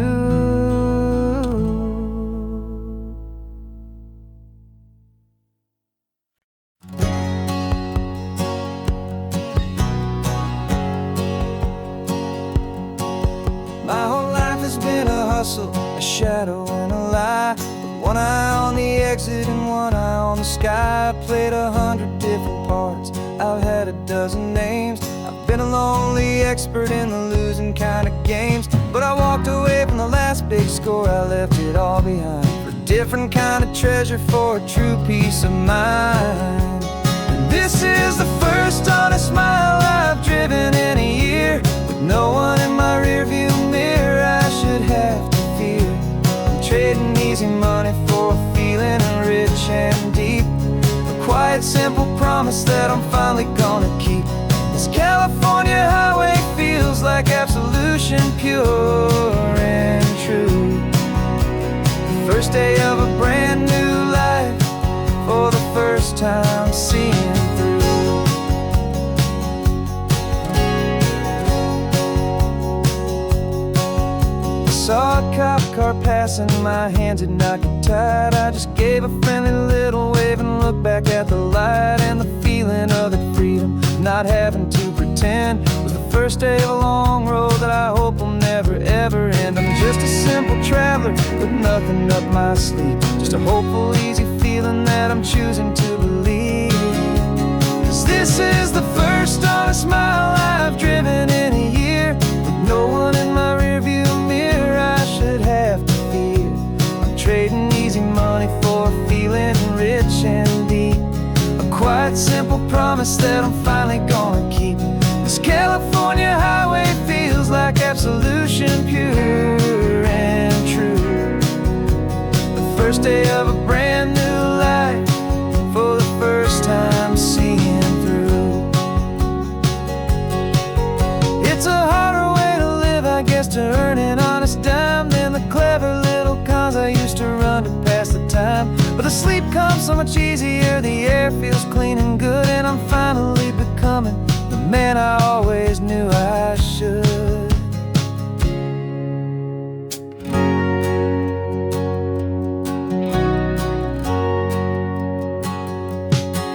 My whole life has been a hustle, a shadow and a lie, with one eye on the exit and one eye on the sky. I played 100 different parts, I've had a dozen names. I've been a lonely expert in the losing kind of games. But I walked away from the last big score, I left it all behind for a different kind of treasure, for a true peace of mind. And this is the first honest mile I've driven in a year, with no one in my rearview mirror I should have to fear. I'm trading easy money for a feeling rich and deep, a quiet simple promise that I'm finally gonna keep. This California highway feels like absolution, pure and true. The first day of a brand new life, for the first time seeing through. Saw a cop car passing, my hands had not got tied. I just gave a friendly little wave and looked back at the light. And the feeling of that freedom, not having to pretend, was the first day of a long road that I hope will never ever end. I'm just a simple traveler with nothing up my sleeve, just a hopeful easy feeling that I'm choosing to believe. 'Cause this is the first honest mile I've driven in a year, with no one in my rearview mirror I should have to fear. I'm trading easy money for a feeling rich and deep, a quiet simple promise that I'm finally gonna keep. This California highway feels like absolution, pure and true. The first day of a brand new life, for the first time seeing through. It's a harder way to live, I guess, to earn an honest dime than the clever little cons I used to run to pass the time. But the sleep comes so much easier, the air feels clean and good, and I'm finally becoming the man I always knew I should.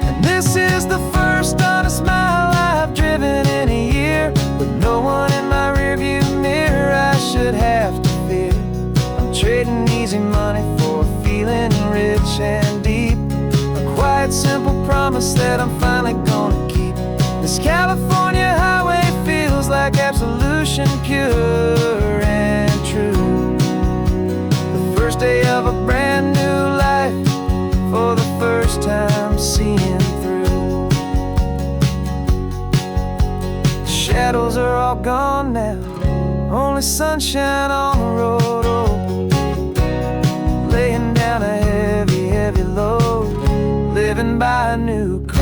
And this is the first honest mile I've driven in a year, with no one in my rearview mirror I should have to fear. I'm trading easy money for a feeling rich and deep, a quiet simple promise that I'm finally gonna keep. This California highway feels like absolution, pure and true. The first day of a brand new life, for the first time seeing through. The shadows are all gone now, only sunshine on the road. Oh, laying down a heavy, heavy load, living by a new car.